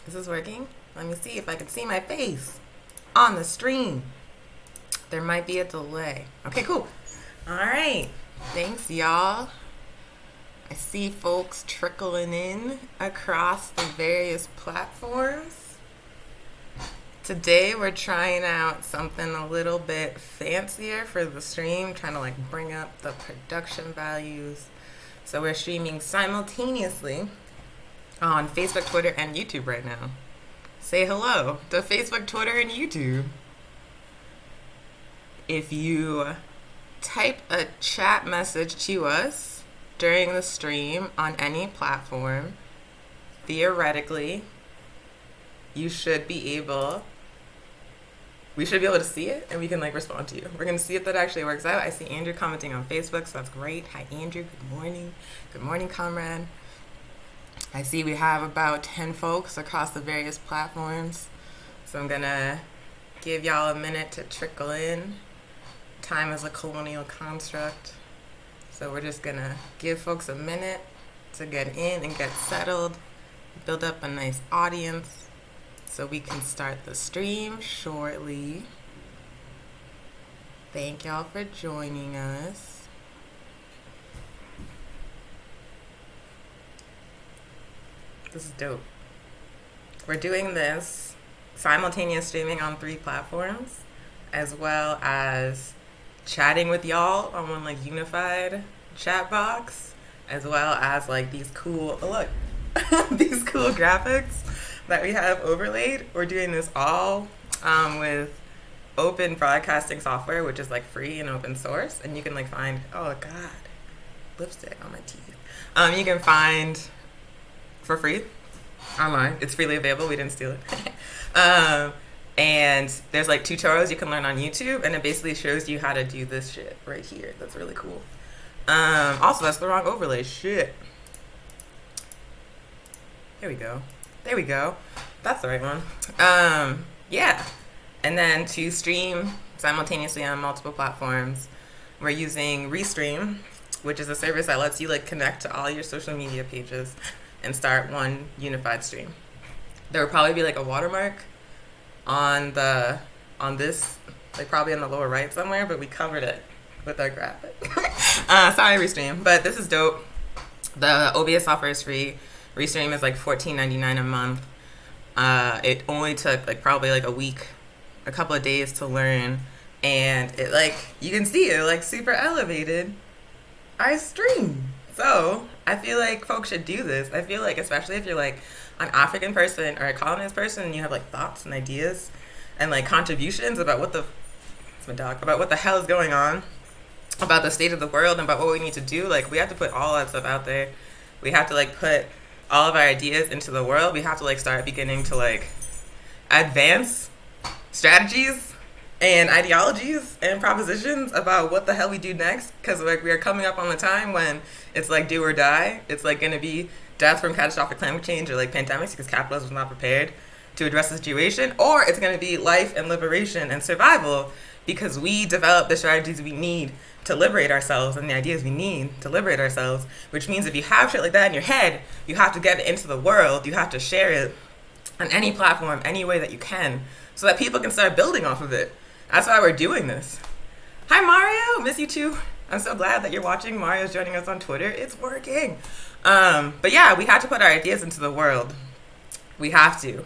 Is this working? Let me see if I can see my face on the stream. There might be a delay. Okay, cool. All right. Thanks, y'all. I see folks trickling in across the various platforms. Today we're trying out something a little bit fancier for the stream, trying to like bring up the production values. So we're streaming simultaneously on Facebook, Twitter, and YouTube right now. Say hello to Facebook, Twitter, and YouTube. If you type a chat message to us during the stream on any platform, theoretically, we should be able to see it and we can like respond to you. We're going to see if that actually works out. I see Andrew commenting on Facebook, so that's great. Hi, Andrew. Good morning. Good morning, comrade. I see we have about 10 folks across the various platforms. So I'm going to give y'all a minute to trickle in. Time is a colonial construct. So we're just going to give folks a minute to get in and get settled, build up a nice audience so we can start the stream shortly. Thank y'all for joining us. This is dope. We're doing this simultaneous streaming on 3 platforms, as well as chatting with y'all on one like unified chat box, as well as like these cool, these cool graphics that we have overlaid. We're doing this all with open broadcasting software, which is like free and open source, and you can like find, oh god, lipstick on my teeth. You can find for free online. It's freely available. We didn't steal it. And there's like tutorials you can learn on YouTube, and it basically shows you how to do this shit right here. That's really cool. Also, that's the wrong overlay. Shit. There we go. That's the right one. Yeah. And then to stream simultaneously on multiple platforms, we're using Restream, which is a service that lets you like connect to all your social media pages and start one unified stream. There will probably be like a watermark on this, like probably in the lower right somewhere, but we covered it with our graphic. Sorry, Restream, but this is dope. The OBS software is free. Restream is like $14.99 a month. It only took like probably like a week, a couple of days to learn, and it like you can see it like super elevated our stream. So I feel like folks should do this. I feel like especially if you're like an African person or a colonized person and you have like thoughts and ideas and like contributions about what the hell is going on, about the state of the world and about what we need to do. Like we have to put all that stuff out there. We have to like put all of our ideas into the world. We have to like start beginning to like advance strategies and ideologies and propositions about what the hell we do next, because like we are coming up on the time when it's like do or die. It's like going to be death from catastrophic climate change or like pandemics because capitalism was not prepared to address the situation, or it's going to be life and liberation and survival because we develop the strategies we need to liberate ourselves and the ideas we need to liberate ourselves, which means if you have shit like that in your head, you have to get it into the world. You have to share it on any platform, any way that you can, so that people can start building off of it. That's why we're doing this. Hi, Mario. Miss you too. I'm so glad that you're watching. Mario's joining us on Twitter. It's working. But yeah, we have to put our ideas into the world. We have to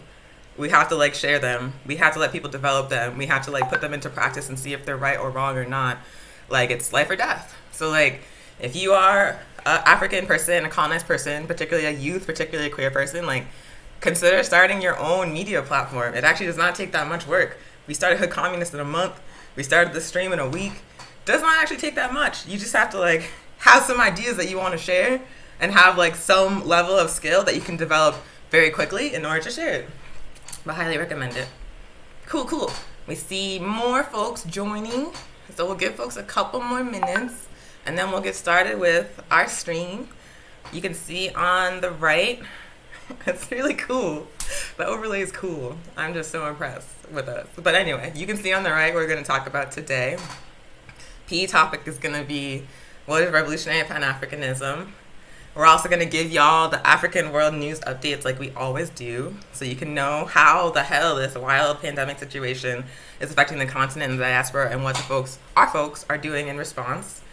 like share them. We have to let people develop them. We have to like put them into practice and see if they're right or wrong or not. Like it's life or death. So like if you are an African person, a colonized person, particularly a youth, particularly a queer person, like consider starting your own media platform. It actually does not take that much work. We started Hood Communist in a month. We started the stream in a week. Does not actually take that much. You just have to like have some ideas that you want to share and have like some level of skill that you can develop very quickly in order to share it. But highly recommend it. Cool. We see more folks joining. So we'll give folks a couple more minutes and then we'll get started with our stream. You can see on the right, it's really cool. The overlay is cool. I'm just so impressed with us. But anyway, you can see on the right what we're going to talk about today. PE topic is going to be what is revolutionary pan-Africanism. We're also going to give y'all the African world news updates like we always do, so you can know how the hell this wild pandemic situation is affecting the continent and the diaspora and what our folks are doing in response.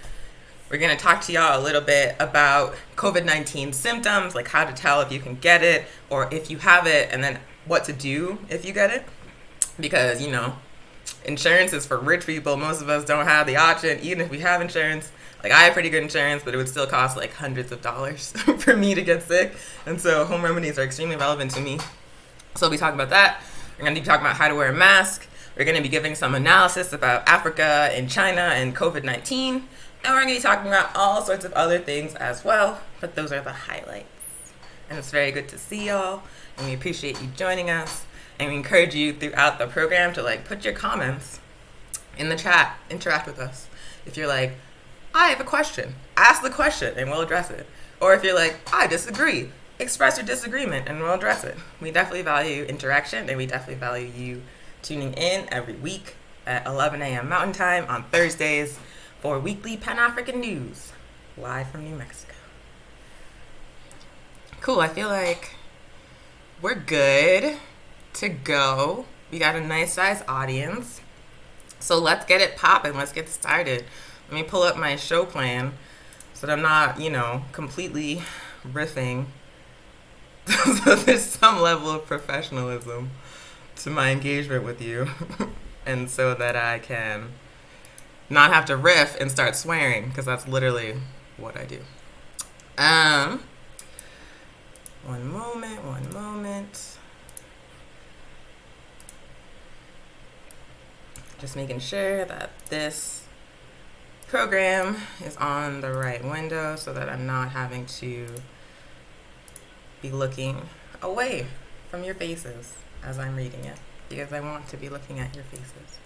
We're going to talk to y'all a little bit about COVID-19 symptoms, like how to tell if you can get it or if you have it, and then what to do if you get it. Because, insurance is for rich people. Most of us don't have the option, even if we have insurance. Like, I have pretty good insurance, but it would still cost like hundreds of dollars for me to get sick. And so home remedies are extremely relevant to me. So we'll be talking about that. We're going to be talking about how to wear a mask. We're going to be giving some analysis about Africa and China and COVID-19. And we're going to be talking about all sorts of other things as well. But those are the highlights. And it's very good to see y'all. And we appreciate you joining us. And we encourage you throughout the program to put your comments in the chat. Interact with us. If you're like, I have a question, ask the question and we'll address it. Or if you're like, I disagree, express your disagreement and we'll address it. We definitely value interaction, and we definitely value you tuning in every week at 11 a.m. Mountain Time on Thursdays for weekly Pan-African news, live from New Mexico. Cool, I feel like we're good to go. We got a nice size audience. So let's get it popping, let's get started. Let me pull up my show plan so that I'm not, completely riffing. So there's some level of professionalism to my engagement with you. And so that I can not have to riff and start swearing, because that's literally what I do. One moment. Just making sure that this program is on the right window so that I'm not having to be looking away from your faces as I'm reading it, because I want to be looking at your faces.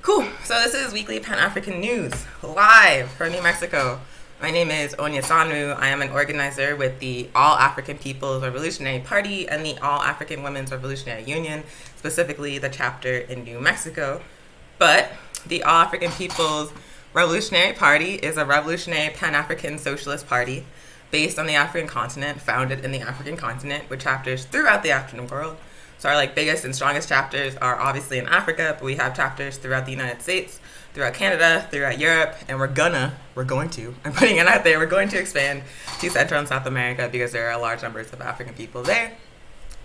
Cool. So this is Weekly Pan-African News, live from New Mexico. My name is Onya Sanwu. I am an organizer with the All African People's Revolutionary Party and the All African Women's Revolutionary Union, specifically the chapter in New Mexico. But the All African People's Revolutionary Party is a revolutionary Pan-African socialist party based on the African continent, founded in the African continent, with chapters throughout the African world. So our biggest and strongest chapters are obviously in Africa, but we have chapters throughout the United States, throughout Canada, throughout Europe, and we're going to, I'm putting it out there, we're going to expand to Central and South America because there are large numbers of African people there.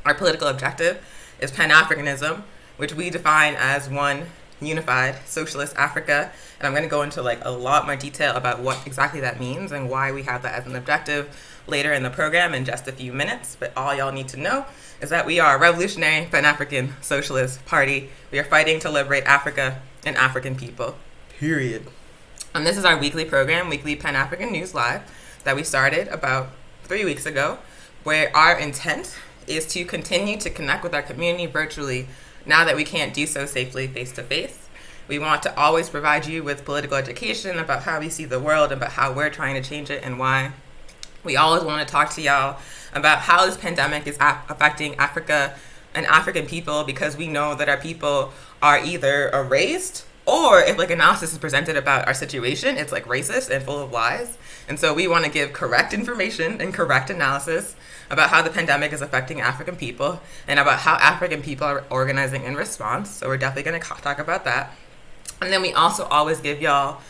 Our political objective is pan-Africanism, which we define as one unified socialist Africa. And I'm going to go into a lot more detail about what exactly that means and why we have that as an objective later in the program in just a few minutes. But all y'all need to know is that we are a revolutionary Pan-African socialist party. We are fighting to liberate Africa and African people, period. And this is our weekly program, Weekly Pan-African News Live, that we started about 3 weeks ago, where our intent is to continue to connect with our community virtually now that we can't do so safely face-to-face. We want to always provide you with political education about how we see the world, about how we're trying to change it and why. We always want to talk to y'all about how this pandemic is affecting Africa and African people, because we know that our people are either erased, or if analysis is presented about our situation, it's racist and full of lies. And so we want to give correct information and correct analysis about how the pandemic is affecting African people and about how African people are organizing in response. So we're definitely going to talk about that. And then we also always give y'all,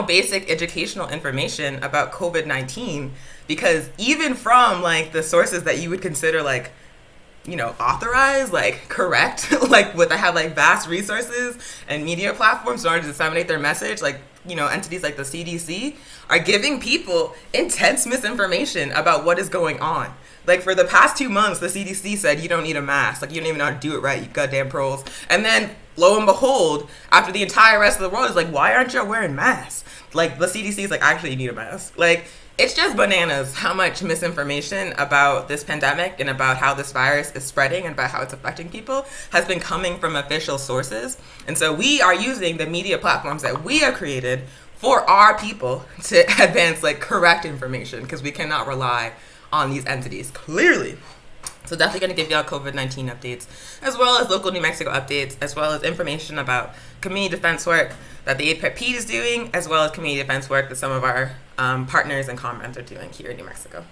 basic educational information about COVID-19, because even from the sources that you would consider authorized, correct, what they have vast resources and media platforms in order to disseminate their message, entities like the CDC are giving people intense misinformation about what is going on. For the past 2 months, the CDC said you don't need a mask. You don't even know how to do it right, you goddamn pros. And then, lo and behold, after the entire rest of the world is why aren't you wearing masks? The CDC is actually you need a mask. It's just bananas how much misinformation about this pandemic and about how this virus is spreading and about how it's affecting people has been coming from official sources. And so we are using the media platforms that we have created for our people to advance correct information, because we cannot rely on these entities, clearly. So definitely going to give y'all COVID-19 updates, as well as local New Mexico updates, as well as information about community defense work that the APRP is doing, as well as community defense work that some of our partners and comrades are doing here in New Mexico.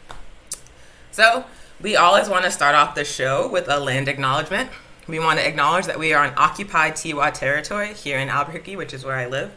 So we always want to start off the show with a land acknowledgement. We want to acknowledge that we are on occupied Tiwa territory here in Albuquerque, which is where I live.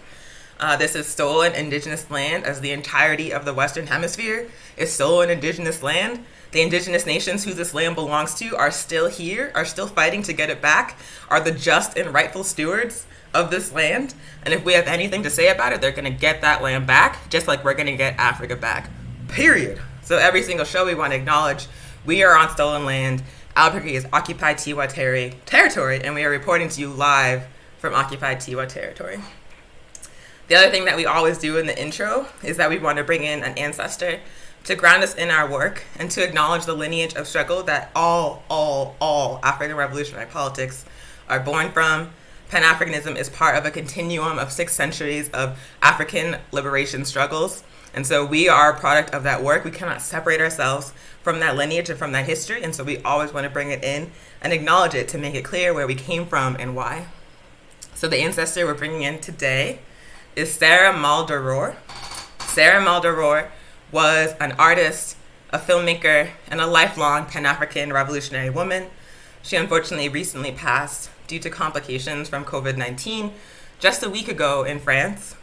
This is stolen indigenous land, as the entirety of the Western Hemisphere is stolen indigenous land. The indigenous nations who this land belongs to are still here, are still fighting to get it back, are the just and rightful stewards of this land. And if we have anything to say about it, they're going to get that land back, just like we're going to get Africa back. Period. So every single show we want to acknowledge we are on stolen land. Albuquerque is occupied Tiwa territory, and we are reporting to you live from occupied Tiwa territory. The other thing that we always do in the intro is that we want to bring in an ancestor to ground us in our work and to acknowledge the lineage of struggle that all African revolutionary politics are born from. Pan-Africanism is part of a continuum of 6 centuries of African liberation struggles. And so we are a product of that work. We cannot separate ourselves from that lineage and from that history. And so we always want to bring it in and acknowledge it to make it clear where we came from and why. So the ancestor we're bringing in today is Sarah Maldoror. Sarah Maldoror was an artist, a filmmaker, and a lifelong Pan-African revolutionary woman. She unfortunately recently passed due to complications from COVID-19 just a week ago in France.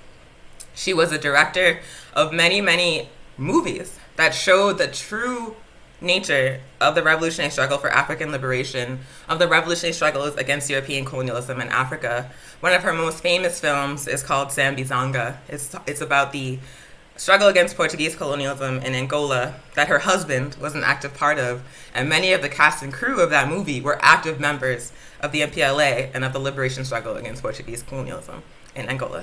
She was a director of many movies that showed the true nature of the revolutionary struggle for African liberation, of the revolutionary struggles against European colonialism in Africa. One of her most famous films is called Sambizanga. It's about the struggle against Portuguese colonialism in Angola that her husband was an active part of, and many of the cast and crew of that movie were active members of the MPLA and of the liberation struggle against Portuguese colonialism in Angola.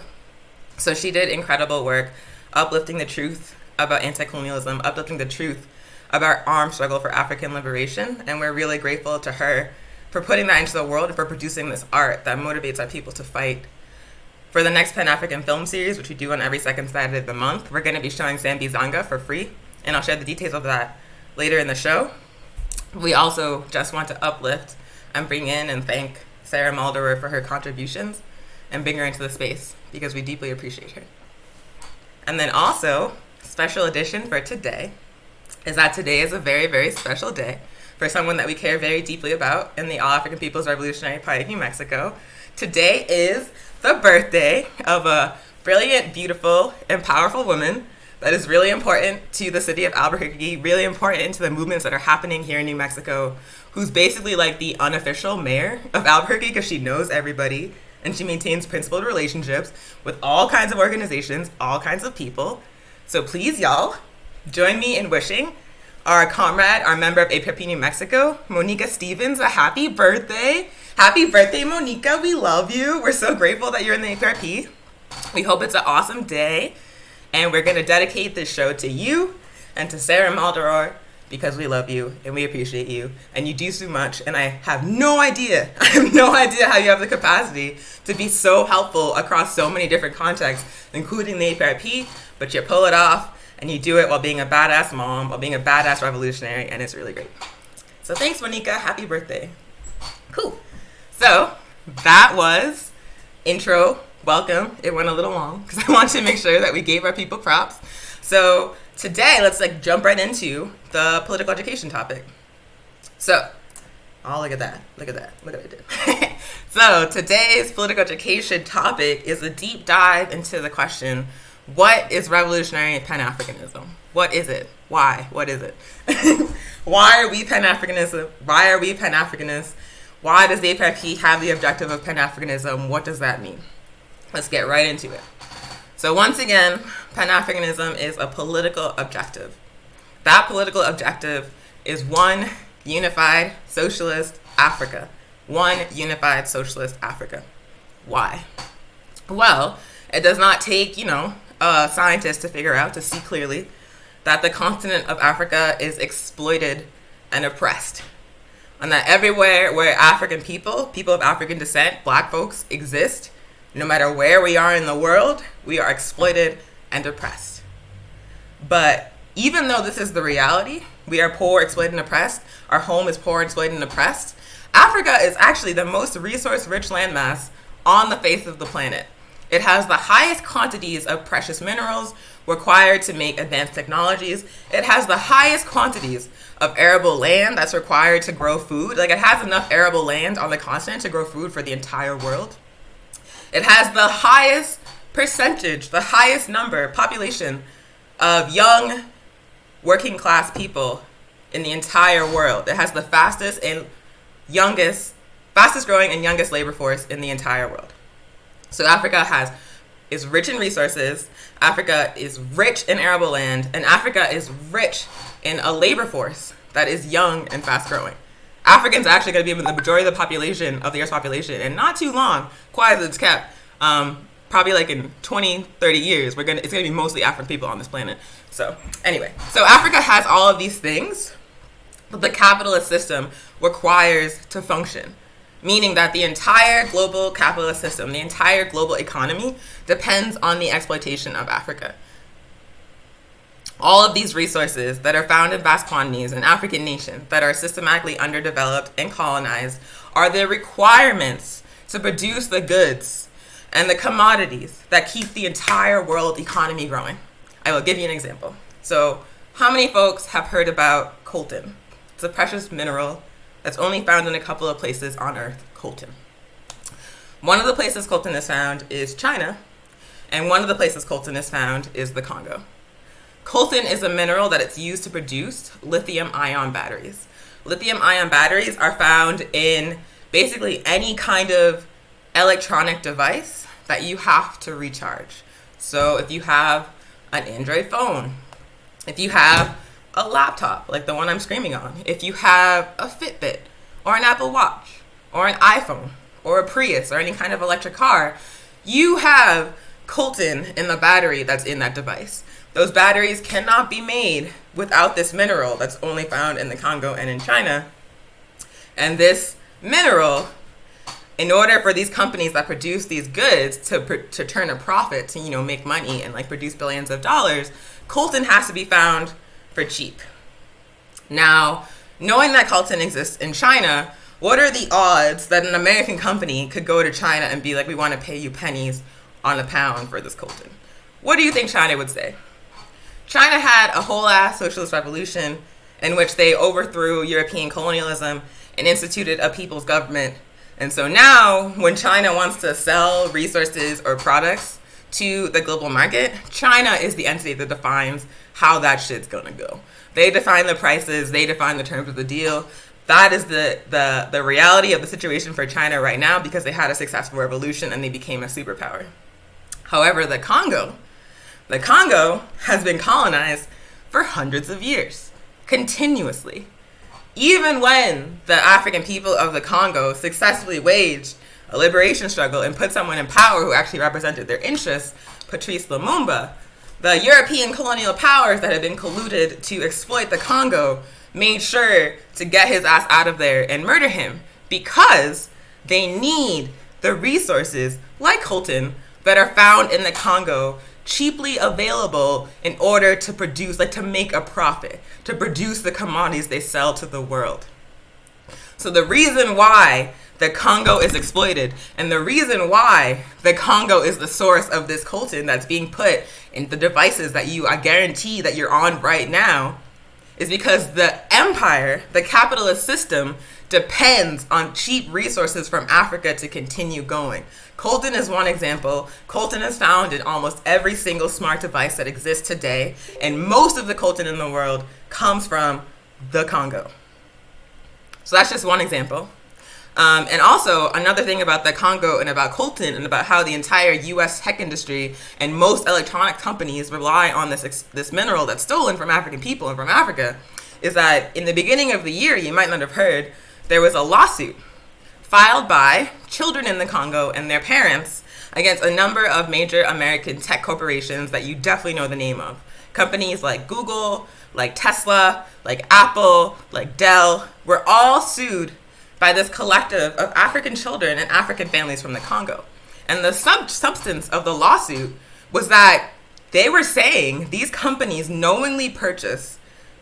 So she did incredible work uplifting the truth about anti-colonialism, uplifting the truth about armed struggle for African liberation, and we're really grateful to her for putting that into the world and for producing this art that motivates our people to fight. For the next Pan-African film series, which we do on every second Saturday of the month, we're going to be showing Sambizanga for free, and I'll share the details of that later in the show. We also just want to uplift and bring in and thank Sarah Maldoror for her contributions and bring her into the space because we deeply appreciate her. And then also, special edition for today is that today is a very special day for someone that we care very deeply about in the All African People's Revolutionary Party of New Mexico. Today is the birthday of a brilliant, beautiful, and powerful woman that is really important to the city of Albuquerque, really important to the movements that are happening here in New Mexico, who's basically like the unofficial mayor of Albuquerque because she knows everybody and she maintains principled relationships with all kinds of organizations, all kinds of people. So please, y'all, join me in wishing our comrade, our member of APRP New Mexico, Monica Stevens, a happy birthday. Happy birthday, Monica. We love you. We're so grateful that you're in the APRP. We hope it's an awesome day. And we're going to dedicate this show to you and to Sarah Maldoror because we love you and we appreciate you. And you do so much. And I have no idea how you have the capacity to be so helpful across so many different contexts, including the APRP. But you pull it off. And you do it while being a badass mom, while being a badass revolutionary, and it's really great. So thanks, Monica. Happy birthday. Cool. So that was intro. Welcome. It went a little long because I wanted to make sure that we gave our people props. So today, let's jump right into the political education topic. So, oh, look at that. Look at what I did. So today's political education topic is a deep dive into the question, what is revolutionary Pan-Africanism? What is it? Why? What is it? Why are we Pan-Africanism? Why are we Pan-Africanists? Why does the APRP have the objective of Pan-Africanism? What does that mean? Let's get right into it. So once again, Pan-Africanism is a political objective. That political objective is one unified socialist Africa. One unified socialist Africa. Why? Well, it does not take, scientists to figure out, to see clearly, that the continent of Africa is exploited and oppressed. And that everywhere where African people of African descent, black folks, exist, no matter where we are in the world, we are exploited and oppressed. But even though this is the reality, We are poor, exploited, and oppressed. Our home is poor, exploited, and oppressed. Africa is actually the most resource-rich landmass on the face of the planet. It has the highest quantities of precious minerals required to make advanced technologies. It has the highest quantities of arable land that's required to grow food. Like, it has enough arable land on the continent to grow food for the entire world. It has the highest percentage, the highest population of young working class people in the entire world. It has the fastest growing and youngest labor force in the entire world. So Africa is rich in resources, Africa is rich in arable land, and Africa is rich in a labor force that is young and fast growing. Africans are actually going to be the majority of the population, of the Earth's population, and not too long, quiet as it's kept, probably like in 20, 30 years, it's going to be mostly African people on this planet. So anyway, so Africa has all of these things, but the capitalist system requires to function. Meaning that the entire global capitalist system, the entire global economy, depends on the exploitation of Africa. All of these resources that are found in vast quantities in African nations that are systematically underdeveloped and colonized are the requirements to produce the goods and the commodities that keep the entire world economy growing. I will give you an example. So, how many folks have heard about coltan? It's a precious mineral that's only found in a couple of places on Earth, coltan. One of the places coltan is found is China, and one of the places coltan is found is the Congo. Coltan is a mineral that it's used to produce lithium-ion batteries. Lithium-ion batteries are found in basically any kind of electronic device that you have to recharge. So if you have an Android phone, if you have a laptop like the one I'm screaming on, if you have a Fitbit or an Apple Watch or an iPhone or a Prius or any kind of electric car, you have coltan in the battery that's in that device. Those batteries cannot be made without this mineral that's only found in the Congo and in China. And this mineral, in order for these companies that produce these goods to turn a profit, to make money and produce billions of dollars, coltan has to be found for cheap. Now, knowing that coltan exists in China, what are the odds that an American company could go to China and be like, we want to pay you pennies on a pound for this coltan? What do you think China would say? China had a whole ass socialist revolution in which they overthrew European colonialism and instituted a people's government. And so now when China wants to sell resources or products to the global market, China is the entity that defines how that shit's gonna go. They define the prices, they define the terms of the deal. That is the reality of the situation for China right now because they had a successful revolution and they became a superpower. However, the Congo has been colonized for hundreds of years, continuously. Even when the African people of the Congo successfully waged a liberation struggle and put someone in power who actually represented their interests, Patrice Lumumba, the European colonial powers that had been colluded to exploit the Congo made sure to get his ass out of there and murder him because they need the resources like coltan that are found in the Congo cheaply available in order to produce, to make a profit, to produce the commodities they sell to the world. So the reason why the Congo is exploited and the reason why the Congo is the source of this coltan that's being put in the devices that I guarantee that you're on right now is because the empire, the capitalist system, depends on cheap resources from Africa to continue going. Coltan is one example. Coltan is found in almost every single smart device that exists today, and most of the coltan in the world comes from the Congo. So that's just one example. And also, another thing about the Congo and about coltan and about how the entire U.S. tech industry and most electronic companies rely on this mineral that's stolen from African people and from Africa is that in the beginning of the year, you might not have heard, there was a lawsuit filed by children in the Congo and their parents against a number of major American tech corporations that you definitely know the name of. Companies like Google, like Tesla, like Apple, like Dell, were all sued by this collective of African children and African families from the Congo. And the substance of the lawsuit was that they were saying these companies knowingly purchase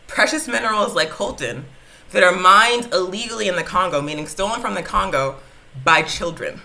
precious minerals like coltan that are mined illegally in the Congo, meaning stolen from the Congo by children,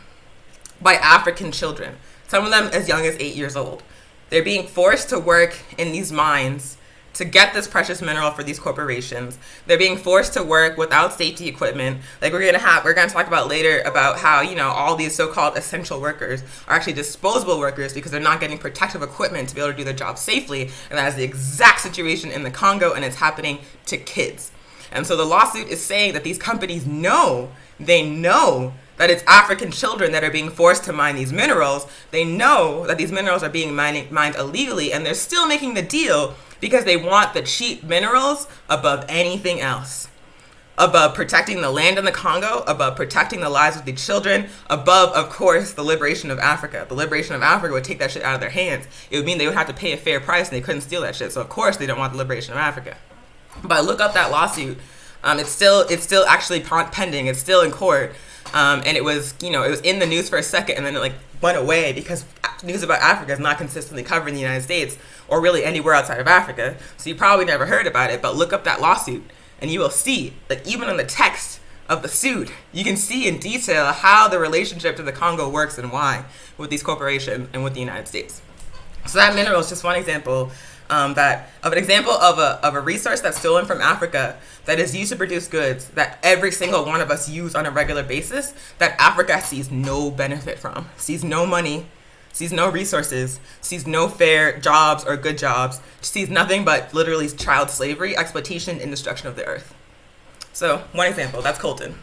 by African children, some of them as young as 8 years old. They're being forced to work in these mines to get this precious mineral for these corporations. They're being forced to work without safety equipment. Like we're gonna talk about later about how, you know, all these so-called essential workers are actually disposable workers because they're not getting protective equipment to be able to do their job safely. And that is the exact situation in the Congo, and it's happening to kids. And so the lawsuit is saying that these companies know that it's African children that are being forced to mine these minerals. They know that these minerals are being mined illegally, and they're still making the deal because they want the cheap minerals above anything else. Above protecting the land in the Congo, above protecting the lives of the children, above, of course, the liberation of Africa. The liberation of Africa would take that shit out of their hands. It would mean they would have to pay a fair price and they couldn't steal that shit. So of course they don't want the liberation of Africa. But look up that lawsuit. It's still actually pending. It's still in court. And it was in the news for a second and then it went away because news about Africa is not consistently covered in the United States or really anywhere outside of Africa. So you probably never heard about it, but look up that lawsuit and you will see that even in the text of the suit, you can see in detail how the relationship to the Congo works and why with these corporations and with the United States. So that mineral is just one example of a resource that's stolen from Africa that is used to produce goods that every single one of us use on a regular basis that Africa sees no benefit from, sees no money, sees no resources, sees no fair jobs or good jobs, sees nothing but literally child slavery, exploitation, and destruction of the earth. So one example, that's coltan.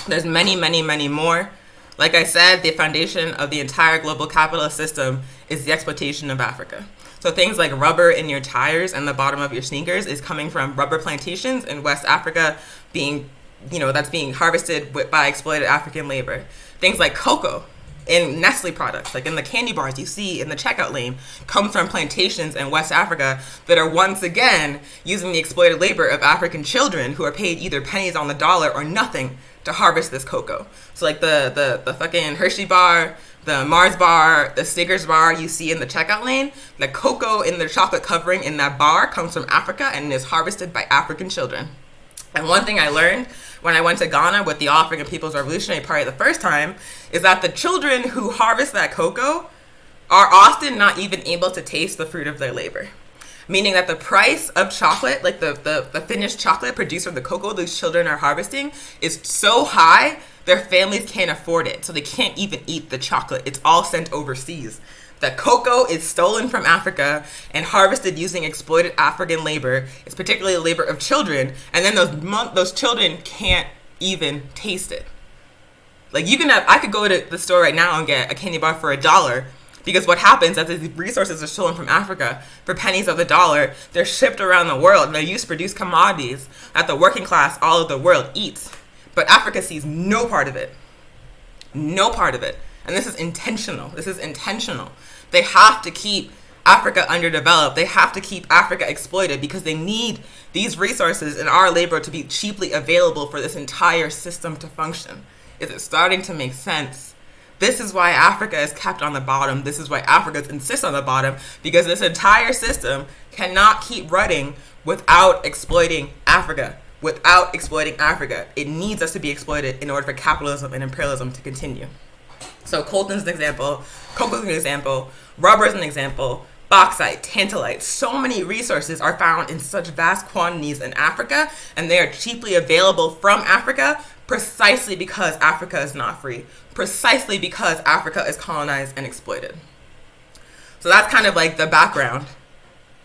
There's many, many, many more. Like I said, the foundation of the entire global capitalist system is the exploitation of Africa. So things like rubber in your tires and the bottom of your sneakers is coming from rubber plantations in West Africa that's being harvested by exploited African labor. Things like cocoa in Nestle products, like in the candy bars you see in the checkout lane, comes from plantations in West Africa that are once again using the exploited labor of African children who are paid either pennies on the dollar or nothing to harvest this cocoa. So like the fucking Hershey bar, the Mars bar, the Snickers bar you see in the checkout lane, the cocoa in the chocolate covering in that bar comes from Africa and is harvested by African children. And one thing I learned when I went to Ghana with the African People's Revolutionary Party the first time is that the children who harvest that cocoa are often not even able to taste the fruit of their labor. Meaning that the price of chocolate, like the finished chocolate produced from the cocoa these children are harvesting, is so high their families can't afford it. So they can't even eat the chocolate. It's all sent overseas. The cocoa is stolen from Africa and harvested using exploited African labor. It's particularly the labor of children. And then those children can't even taste it. Like I could go to the store right now and get a candy bar for $1. Because what happens is these resources are stolen from Africa for pennies of the dollar. They're shipped around the world and they're used to produce commodities that the working class all of the world eats. But Africa sees no part of it. No part of it. And this is intentional. They have to keep Africa underdeveloped. They have to keep Africa exploited because they need these resources and our labor to be cheaply available for this entire system to function. Is it starting to make sense? This is why Africa is kept on the bottom. This is why Africa insists on the bottom, because this entire system cannot keep running without exploiting Africa. Without exploiting Africa. It needs us to be exploited in order for capitalism and imperialism to continue. So coltan's an example, cocoa's an example, rubber is an example, bauxite, tantalite. So many resources are found in such vast quantities in Africa, and they are cheaply available from Africa precisely because Africa is not free. Precisely because Africa is colonized and exploited. So that's kind of like the background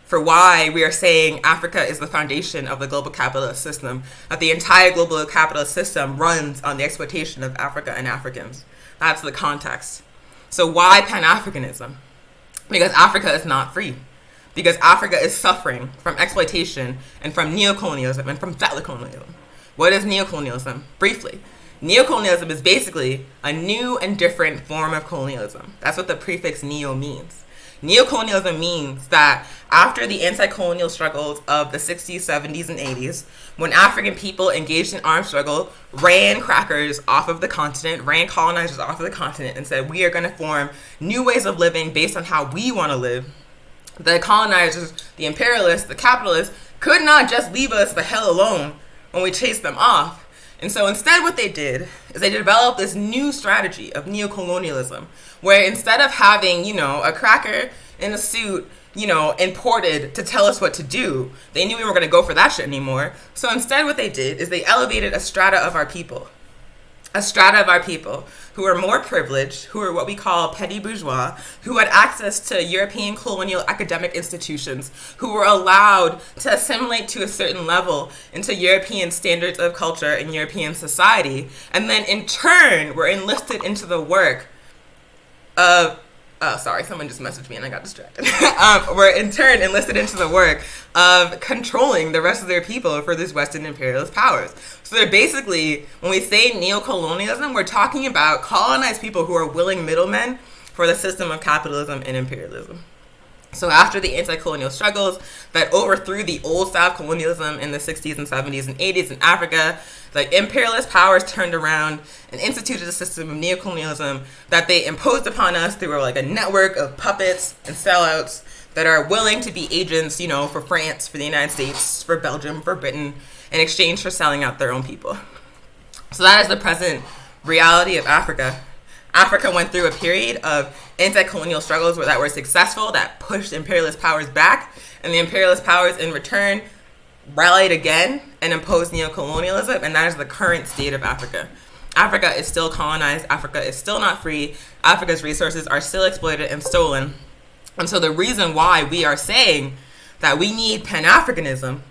for why we are saying Africa is the foundation of the global capitalist system, that the entire global capitalist system runs on the exploitation of Africa and Africans. That's the context. So why pan-Africanism? Because Africa is not free. Because Africa is suffering from exploitation and from neocolonialism and from settler colonialism. What is neocolonialism? Briefly, neocolonialism is basically a new and different form of colonialism. That's what the prefix neo means. Neocolonialism means that after the anti-colonial struggles of the 60s, 70s, and 80s, when African people engaged in armed struggle, ran crackers off of the continent, ran colonizers off of the continent, and said, we are going to form new ways of living based on how we want to live, the colonizers, the imperialists, the capitalists, could not just leave us the hell alone when we chased them off. And so instead what they did is they developed this new strategy of neocolonialism, where instead of having, a cracker in a suit, imported to tell us what to do, they knew we weren't going to go for that shit anymore. So instead what they did is they elevated a strata of our people who are more privileged, who are what we call petty bourgeois, who had access to European colonial academic institutions, who were allowed to assimilate to a certain level into European standards of culture and European society, and then in turn were enlisted into the work of sorry, someone just messaged me and I got distracted. Were in turn enlisted into the work of controlling the rest of their people for these Western imperialist powers. So they're basically, when we say neocolonialism, we're talking about colonized people who are willing middlemen for the system of capitalism and imperialism. So after the anti-colonial struggles that overthrew the old-style colonialism in the 60s and 70s and 80s in Africa, the imperialist powers turned around and instituted a system of neocolonialism that they imposed upon us through like a network of puppets and sellouts that are willing to be agents, for France, for the United States, for Belgium, for Britain, in exchange for selling out their own people. So that is the present reality of Africa. Africa went through a period of anti-colonial struggles that were successful, that pushed imperialist powers back, and the imperialist powers in return rallied again and imposed neocolonialism, and that is the current state of Africa. Africa is still colonized. Africa is still not free. Africa's resources are still exploited and stolen. And so the reason why we are saying that we need pan-Africanism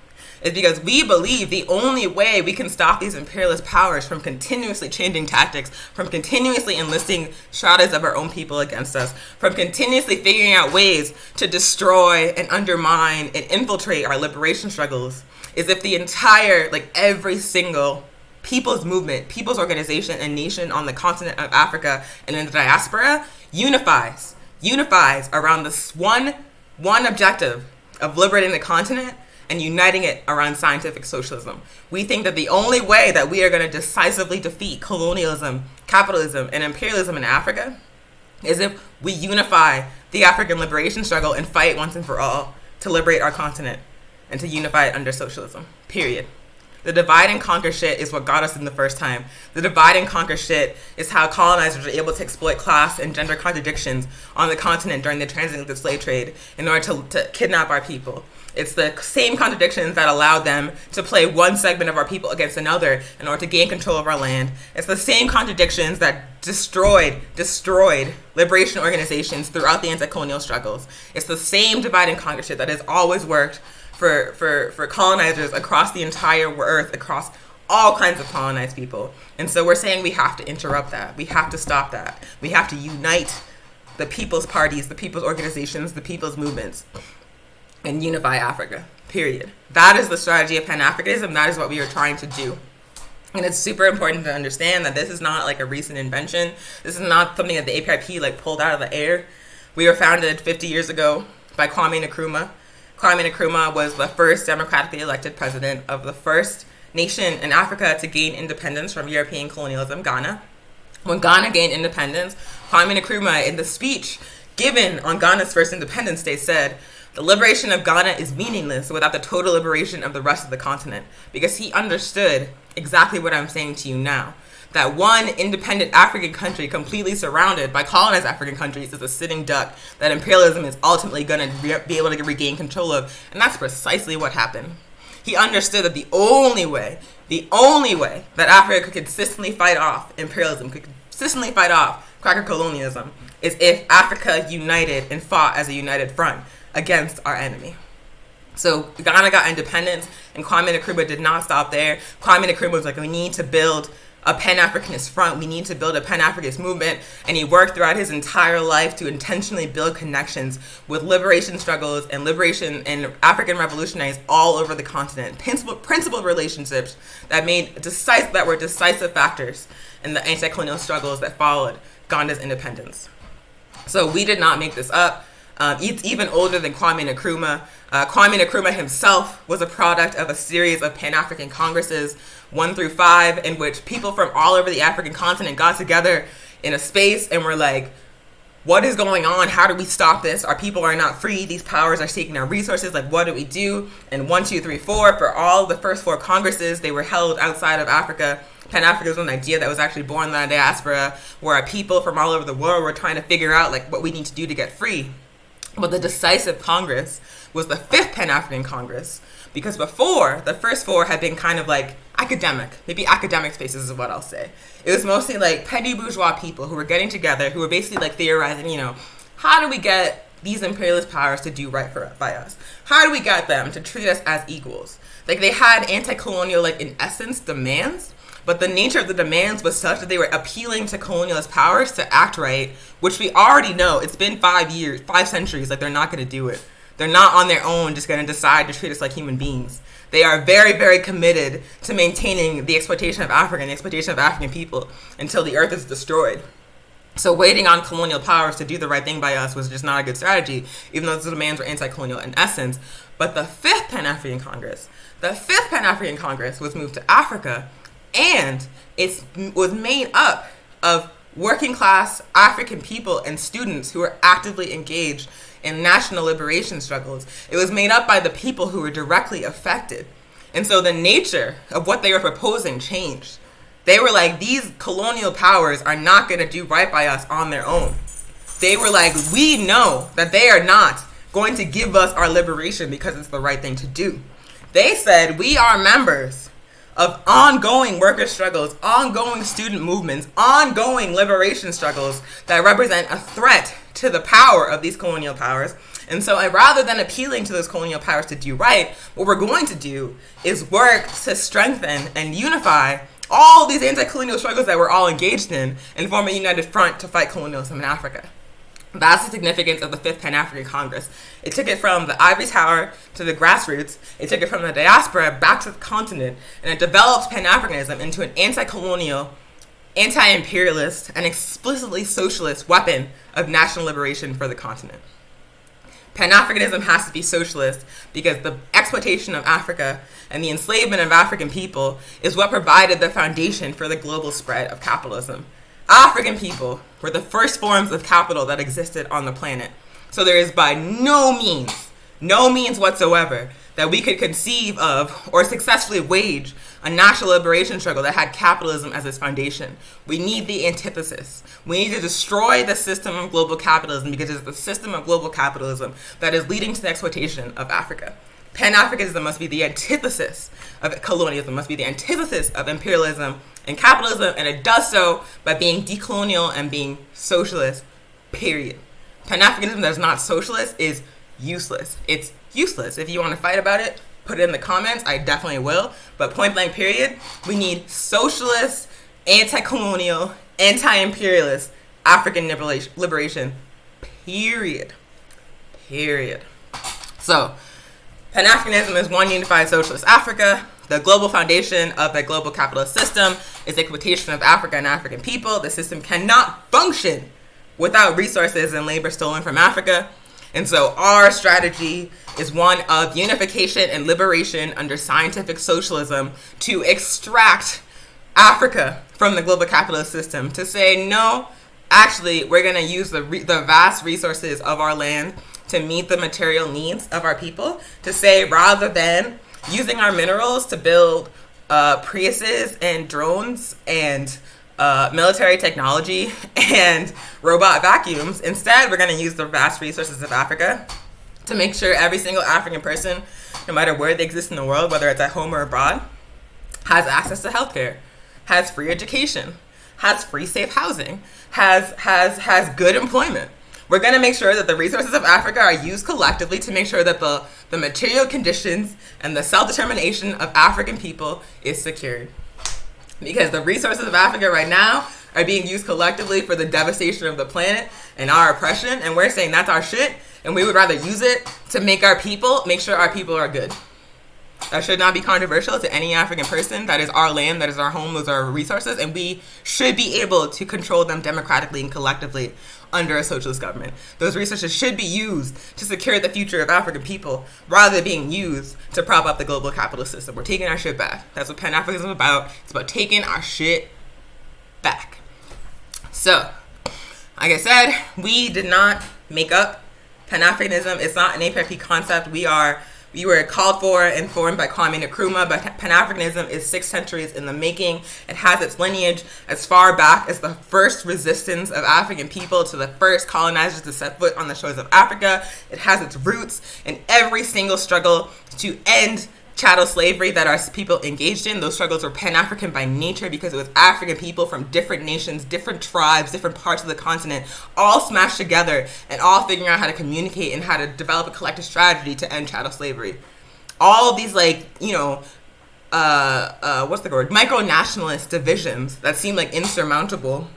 is because we believe the only way we can stop these imperialist powers from continuously changing tactics, from continuously enlisting stratas of our own people against us, from continuously figuring out ways to destroy and undermine and infiltrate our liberation struggles, is if the entire, every single people's movement, people's organization, and nation on the continent of Africa and in the diaspora unifies around this one objective of liberating the continent and uniting it around scientific socialism. We think that the only way that we are going to decisively defeat colonialism, capitalism, and imperialism in Africa is if we unify the African liberation struggle and fight once and for all to liberate our continent and to unify it under socialism, period. The divide and conquer shit is what got us in the first time. The divide and conquer shit is how colonizers were able to exploit class and gender contradictions on the continent during the transatlantic slave trade in order to kidnap our people. It's the same contradictions that allowed them to play one segment of our people against another in order to gain control of our land. It's the same contradictions that destroyed liberation organizations throughout the anti-colonial struggles. It's the same divide and conquer shit that has always worked for colonizers across the entire earth, across all kinds of colonized people. And so we're saying we have to interrupt that. We have to stop that. We have to unite the people's parties, the people's organizations, the people's movements, and unify Africa, period. That is the strategy of Pan-Africanism. That is what we are trying to do. And it's super important to understand that this is not a recent invention. This is not something that the APIP pulled out of the air. We were founded 50 years ago by Kwame Nkrumah. Kwame Nkrumah was the first democratically elected president of the first nation in Africa to gain independence from European colonialism, Ghana. When Ghana gained independence, Kwame Nkrumah, in the speech given on Ghana's first Independence Day, said, "The liberation of Ghana is meaningless without the total liberation of the rest of the continent," because he understood exactly what I'm saying to you now. That one independent African country completely surrounded by colonized African countries is a sitting duck that imperialism is ultimately going to be able to regain control of. And that's precisely what happened. He understood that the only way that Africa could consistently fight off imperialism, could consistently fight off cracker colonialism, is if Africa united and fought as a united front against our enemy. So Ghana got independence, and Kwame Nkrumah did not stop there. Kwame Nkrumah was like, we need to build a Pan-Africanist front. We need to build a Pan-Africanist movement. And he worked throughout his entire life to intentionally build connections with liberation struggles and liberation and African revolutionaries all over the continent. Principled relationships that were decisive factors in the anti-colonial struggles that followed Ghana's independence. So we did not make this up. It's even older than Kwame Nkrumah. Kwame Nkrumah himself was a product of a series of Pan-African Congresses, 1 through 5, in which people from all over the African continent got together in a space and were like, what is going on? How do we stop this? Our people are not free. These powers are taking our resources. Like, what do we do? And 1, 2, 3, 4, for all the first 4 Congresses, they were held outside of Africa. Pan-Africanism was an idea that was actually born in the diaspora, where our people from all over the world were trying to figure out like what we need to do to get free. But the decisive Congress was the 5th Pan-African Congress, because before, the first 4 had been kind of like academic, maybe academic spaces is what I'll say. It was mostly like petty bourgeois people who were getting together, who were basically like theorizing, how do we get these imperialist powers to do right by us? How do we get them to treat us as equals? Like, they had anti-colonial, like, in essence, demands, but the nature of the demands was such that they were appealing to colonialist powers to act right, which we already know. It's been 5 centuries, like, they're not going to do it. They're not on their own just going to decide to treat us like human beings. They are very, very committed to maintaining the exploitation of Africa and the exploitation of African people until the earth is destroyed. So waiting on colonial powers to do the right thing by us was just not a good strategy, even though the demands were anti-colonial in essence. But the 5th Pan-African Congress was moved to Africa, and it was made up of working class African people and students who were actively engaged in national liberation struggles. It was made up by the people who were directly affected. And so the nature of what they were proposing changed. They were like, these colonial powers are not going to do right by us on their own. They were like, we know that they are not going to give us our liberation because it's the right thing to do. They said, we are members of ongoing worker struggles, ongoing student movements, ongoing liberation struggles that represent a threat to the power of these colonial powers. And so rather than appealing to those colonial powers to do right, what we're going to do is work to strengthen and unify all these anti-colonial struggles that we're all engaged in and form a united front to fight colonialism in Africa. That's the significance of the 5th Pan-African Congress. It took it from the ivory tower to the grassroots. It took it from the diaspora back to the continent, and it developed Pan-Africanism into an anti-colonial, anti-imperialist, and explicitly socialist weapon of national liberation for the continent. Pan-Africanism has to be socialist because the exploitation of Africa and the enslavement of African people is what provided the foundation for the global spread of capitalism. African people were the first forms of capital that existed on the planet. So there is by no means whatsoever, that we could conceive of or successfully wage a national liberation struggle that had capitalism as its foundation. We need the antithesis. We need to destroy the system of global capitalism because it's the system of global capitalism that is leading to the exploitation of Africa. Pan-Africanism must be the antithesis of colonialism, must be the antithesis of imperialism and capitalism, and it does so by being decolonial and being socialist, period. Pan-Africanism that is not socialist is useless. It's useless. If you want to fight about it, put it in the comments. I definitely will. But point blank, period, we need socialist, anti-colonial, anti-imperialist African liberation, period. So, Pan-Africanism is one unified socialist Africa. The global foundation of the global capitalist system is exploitation of Africa and African people. The system cannot function without resources and labor stolen from Africa. And so our strategy is one of unification and liberation under scientific socialism to extract Africa from the global capitalist system, to say, no, actually, we're going to use the vast resources of our land to meet the material needs of our people, to say, rather than using our minerals to build Priuses and drones and military technology and robot vacuums, instead we're going to use the vast resources of Africa to make sure every single African person, no matter where they exist in the world, whether it's at home or abroad, has access to healthcare, has free education, has free safe housing, has good employment. We're going to make sure that the resources of Africa are used collectively to make sure that the material conditions and the self-determination of African people is secured. Because the resources of Africa right now are being used collectively for the devastation of the planet and our oppression, and we're saying that's our shit, and we would rather use it to make sure our people are good. That should not be controversial to any African person. That is our land, that is our home, those are our resources, and we should be able to control them democratically and collectively under a socialist government. Those resources should be used to secure the future of African people rather than being used to prop up the global capitalist system. We're taking our shit back. That's what Pan-Africanism is about. It's about taking our shit back. So, Like I said, we did not make up Pan-Africanism. It's not an APIP concept. We were called for and formed by Kwame Nkrumah, but Pan-Africanism is 6 centuries in the making. It has its lineage as far back as the first resistance of African people to the first colonizers to set foot on the shores of Africa. It has its roots in every single struggle to end chattel slavery that our people engaged in. Those struggles were Pan-African by nature because it was African people from different nations, different tribes, different parts of the continent, all smashed together and all figuring out how to communicate and how to develop a collective strategy to end chattel slavery. All of these, like, you know, what's the word? Micro-nationalist divisions that seem like insurmountable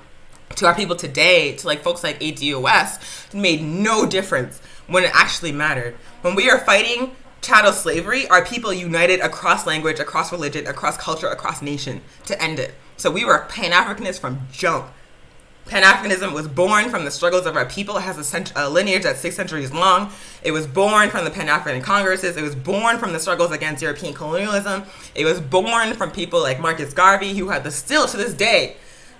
to our people today, to like folks like ADOS, made no difference when it actually mattered. When we are fighting chattel slavery, our people united across language, across religion, across culture, across nation to end it. So we were Pan-Africanists from jump. Pan-Africanism was born from the struggles of our people. It has a lineage that's 6 centuries long. It was born from the Pan-African Congresses. It was born from the struggles against European colonialism. It was born from people like Marcus Garvey, who had still to this day,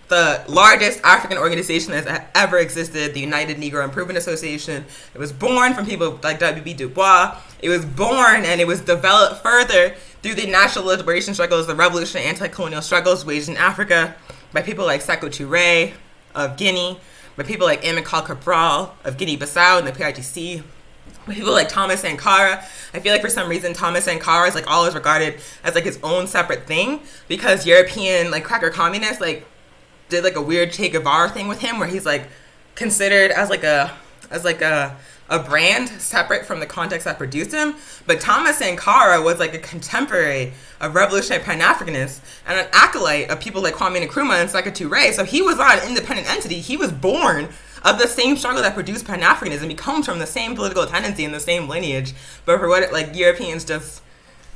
the largest African organization that's ever existed, the United Negro Improvement Association. It was born from people like W.B. Du Bois. It was born and it was developed further through the national liberation struggles, the revolutionary anti-colonial struggles waged in Africa by people like Sekou Touré of Guinea, by people like Amilcar Cabral of Guinea-Bissau and the PIGC, by people like Thomas Sankara. I feel like for some reason Thomas Sankara is like always regarded as like his own separate thing because European like cracker communists like did like a weird Che Guevara thing with him where he's like considered as a brand separate from the context that produced him. But Thomas Sankara was like a contemporary of revolutionary Pan-Africanists and an acolyte of people like Kwame Nkrumah and Sekou Touré. So he was not an independent entity. He was born of the same struggle that produced Pan-Africanism. He comes from the same political tendency and the same lineage. But for what like Europeans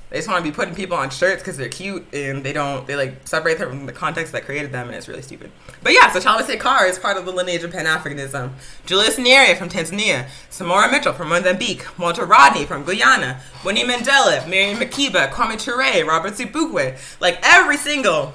they just want to be putting people on shirts because they're cute and they like separate them from the context that created them, and it's really stupid. But yeah, so Thomas Sankara is part of the lineage of Pan-Africanism. Julius Nyerere from Tanzania, Samora Mitchell from Mozambique, Walter Rodney from Guyana, Winnie Mandela, Miriam Makeba, Kwame Ture, Robert Zibugwe, like every single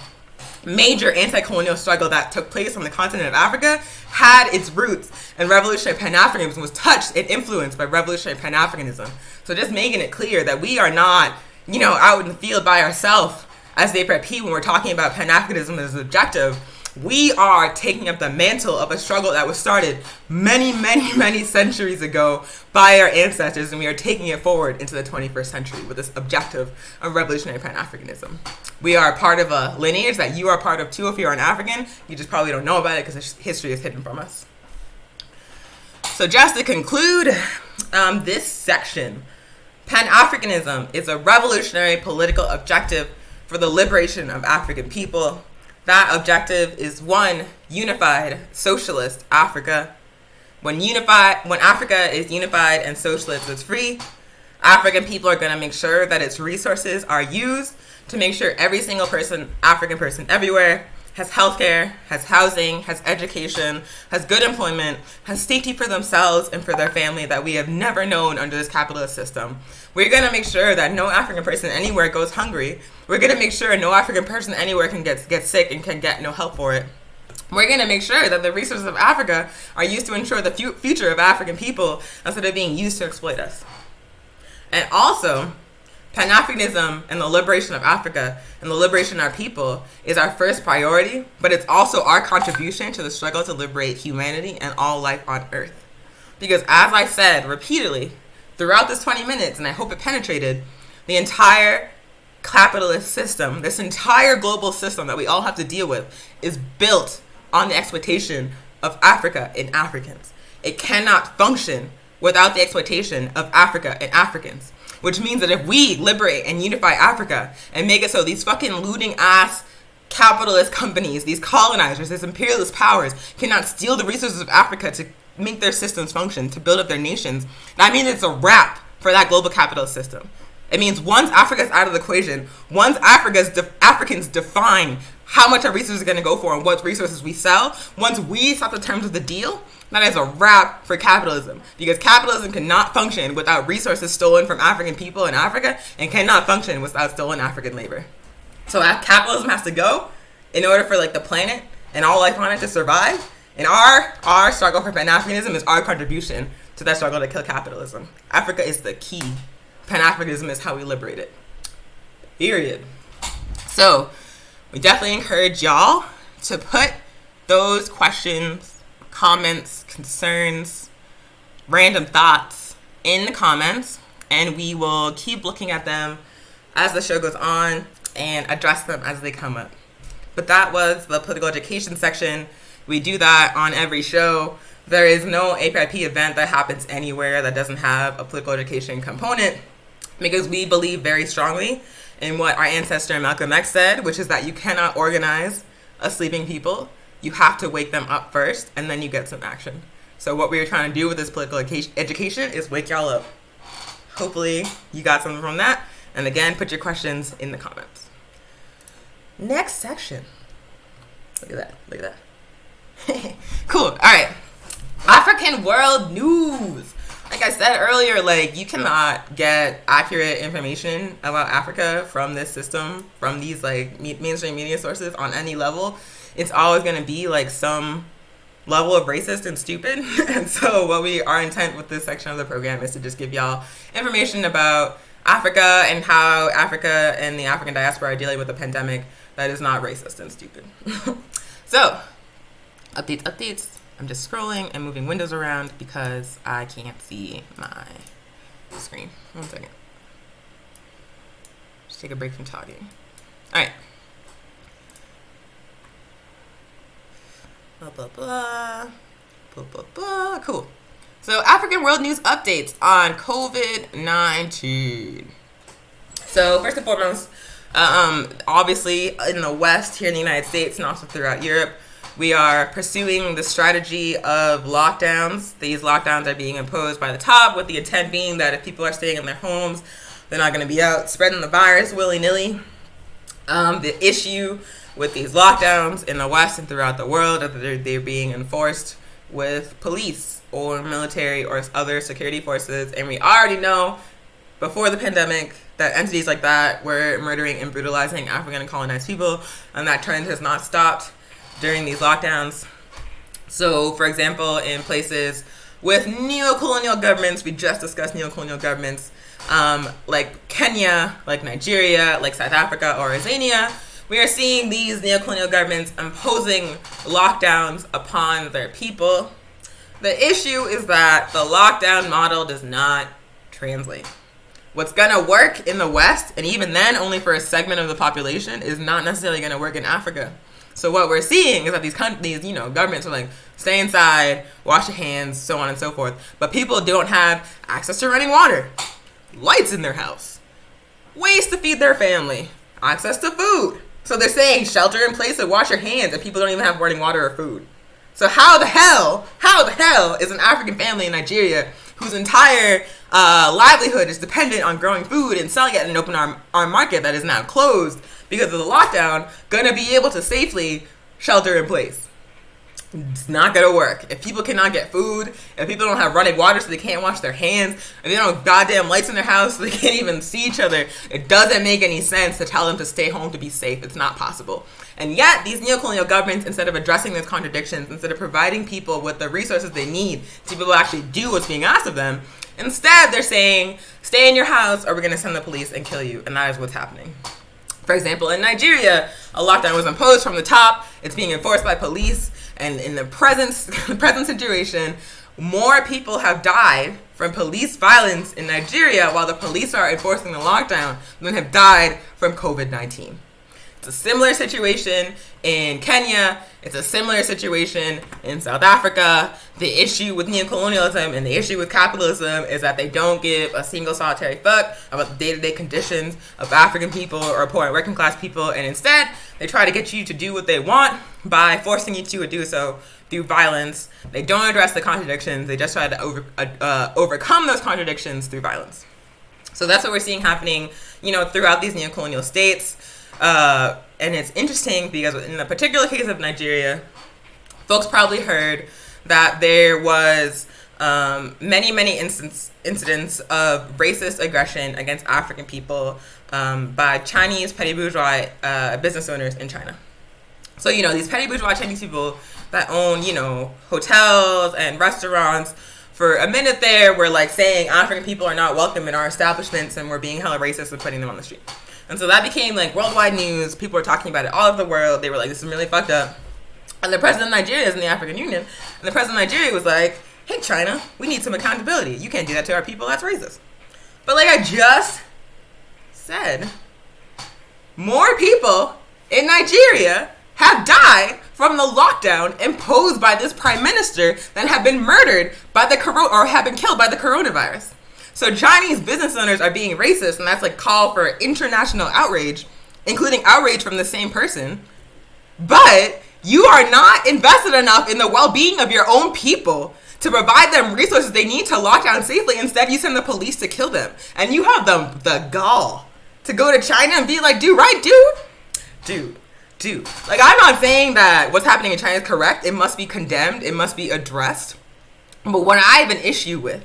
major anti-colonial struggle that took place on the continent of Africa had its roots in revolutionary Pan-Africanism, was touched and influenced by revolutionary Pan-Africanism. So just making it clear that we are not, you know, out in the field by ourselves as the APRP when we're talking about Pan-Africanism as an objective. We are taking up the mantle of a struggle that was started many, many, many centuries ago by our ancestors, and we are taking it forward into the 21st century with this objective of revolutionary Pan-Africanism. We are part of a lineage that you are part of too if you're an African. You just probably don't know about it because history is hidden from us. So just to conclude this section, Pan-Africanism is a revolutionary political objective for the liberation of African people. That objective is one unified socialist Africa. When Africa is unified and socialist is free, African people are going to make sure that its resources are used to make sure every single person, African person everywhere, has healthcare, has housing, has education, has good employment, has safety for themselves and for their family that we have never known under this capitalist system. We're going to make sure that no African person anywhere goes hungry. We're going to make sure no African person anywhere can get sick and can get no help for it. We're going to make sure that the resources of Africa are used to ensure the future of African people instead of being used to exploit us. And also, Pan-Africanism and the liberation of Africa and the liberation of our people is our first priority, but it's also our contribution to the struggle to liberate humanity and all life on Earth. Because as I said repeatedly throughout this 20 minutes, and I hope it penetrated, the entire capitalist system, this entire global system that we all have to deal with, is built on the exploitation of Africa and Africans. It cannot function without the exploitation of Africa and Africans. Which means that if we liberate and unify Africa and make it so these fucking looting ass capitalist companies, these colonizers, these imperialist powers cannot steal the resources of Africa to make their systems function, to build up their nations, that means it's a wrap for that global capitalist system. It means once Africa's out of the equation, once Africans define how much our resources are going to go for and what resources we sell, once we set the terms of the deal, that is a wrap for capitalism. Because capitalism cannot function without resources stolen from African people in Africa and cannot function without stolen African labor. So capitalism has to go in order for like the planet and all life on it to survive. And our struggle for Pan-Africanism is our contribution to that struggle to kill capitalism. Africa is the key. Pan-Africanism is how we liberate it. Period. So we definitely encourage y'all to put those questions, comments, concerns, random thoughts in the comments, and we will keep looking at them as the show goes on and address them as they come up. But that was the political education section. We do that on every show. There is no APIP event that happens anywhere that doesn't have a political education component, because we believe very strongly in what our ancestor Malcolm X said, which is that you cannot organize a sleeping people. You have to wake them up first, and then you get some action. So what we were trying to do with this political education is wake y'all up. Hopefully you got something from that. And again, put your questions in the comments. Next section. Look at that. Cool. All right. African world news. Like I said earlier, like, you cannot get accurate information about Africa from this system, from these like mainstream media sources on any level. It's always going to be like some level of racist and stupid. And so our intent with this section of the program is to just give y'all information about Africa and how Africa and the African diaspora are dealing with a pandemic that is not racist and stupid. So, updates. I'm just scrolling and moving windows around because I can't see my screen. 1 second. Just take a break from talking. All right. Cool. So, African world news updates on COVID-19. So, first and foremost, obviously in the West, here in the United States, and also throughout Europe, we are pursuing the strategy of lockdowns. These lockdowns are being imposed by the top, with the intent being that if people are staying in their homes, they're not going to be out spreading the virus willy-nilly. The issue with these lockdowns in the West and throughout the world is that they're being enforced with police or military or other security forces. And we already know before the pandemic that entities like that were murdering and brutalizing African and colonized people, and that trend has not stopped during these lockdowns. So, for example, in places with neo-colonial governments, we just discussed neo-colonial governments, like Kenya, like Nigeria, like South Africa or Tanzania, we are seeing these neo-colonial governments imposing lockdowns upon their people. The issue is that the lockdown model does not translate. What's gonna work in the West, and even then only for a segment of the population, is not necessarily gonna work in Africa. So what we're seeing is that these governments are like, stay inside, wash your hands, so on and so forth. But people don't have access to running water, lights in their house, ways to feed their family, access to food. So they're saying shelter in place and wash your hands, and people don't even have running water or food. So how the hell is an African family in Nigeria whose entire livelihood is dependent on growing food and selling it in an open arm market that is now closed because of the lockdown, gonna be able to safely shelter in place? It's not gonna work. If people cannot get food, if people don't have running water so they can't wash their hands, if they don't have goddamn lights in their house so they can't even see each other, it doesn't make any sense to tell them to stay home to be safe. It's not possible. And yet, these neo-colonial governments, instead of addressing those contradictions, instead of providing people with the resources they need to be able to actually do what's being asked of them, instead they're saying, stay in your house or we're gonna send the police and kill you. And that is what's happening. For example, in Nigeria, a lockdown was imposed from the top. It's being enforced by police. And in the present situation, more people have died from police violence in Nigeria while the police are enforcing the lockdown than have died from COVID-19. It's a similar situation in Kenya. It's a similar situation in South Africa. The issue with neocolonialism and the issue with capitalism is that they don't give a single solitary fuck about the day-to-day conditions of African people or poor and working class people, and instead they try to get you to do what they want by forcing you to do so through violence. They don't address the contradictions. They just try to overcome those contradictions through violence. So that's what we're seeing happening, throughout these neocolonial states. And it's interesting because in the particular case of Nigeria, folks probably heard that there was many incidents of racist aggression against African people by Chinese petty bourgeois business owners in China. So, these petty bourgeois Chinese people, that own, hotels and restaurants, for a minute there were like saying African people are not welcome in our establishments and we're being hella racist and putting them on the street. And so that became like worldwide news. People were talking about it all over the world. They were like, this is really fucked up. And the president of Nigeria is in the African Union. And the president of Nigeria was like, hey, China, we need some accountability. You can't do that to our people. That's racist. But like I just said, more people in Nigeria have died from the lockdown imposed by this prime minister than have been murdered by or have been killed by the coronavirus. So Chinese business owners are being racist, and that's like call for international outrage, including outrage from the same person. But you are not invested enough in the well-being of your own people to provide them resources they need to lock down safely. Instead, you send the police to kill them. And you have the gall to go to China and be like, dude. Like, I'm not saying that what's happening in China is correct. It must be condemned. It must be addressed. But what I have an issue with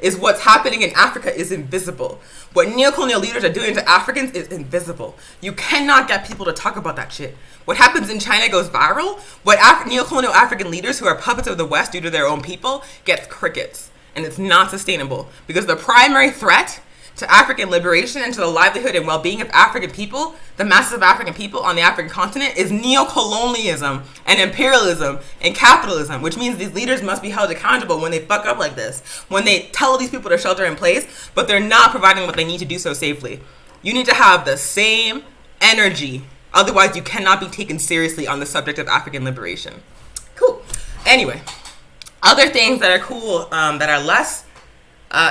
is what's happening in Africa is invisible. What neocolonial leaders are doing to Africans is invisible. You cannot get people to talk about that shit. What happens in China goes viral. What neocolonial African leaders who are puppets of the West do to their own people gets crickets. And it's not sustainable. Because the primary threat to African liberation and to the livelihood and well-being of African people, the masses of African people on the African continent, is neocolonialism and imperialism and capitalism, which means these leaders must be held accountable when they fuck up like this, when they tell these people to shelter in place, but they're not providing what they need to do so safely. You need to have the same energy, otherwise you cannot be taken seriously on the subject of African liberation. Cool. Anyway, other things that are cool, that are less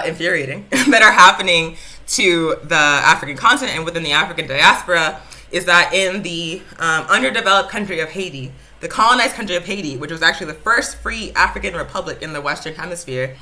infuriating that are happening to the African continent and within the African diaspora is that in the underdeveloped country of Haiti, the colonized country of Haiti, which was actually the first free African republic in the Western Hemisphere,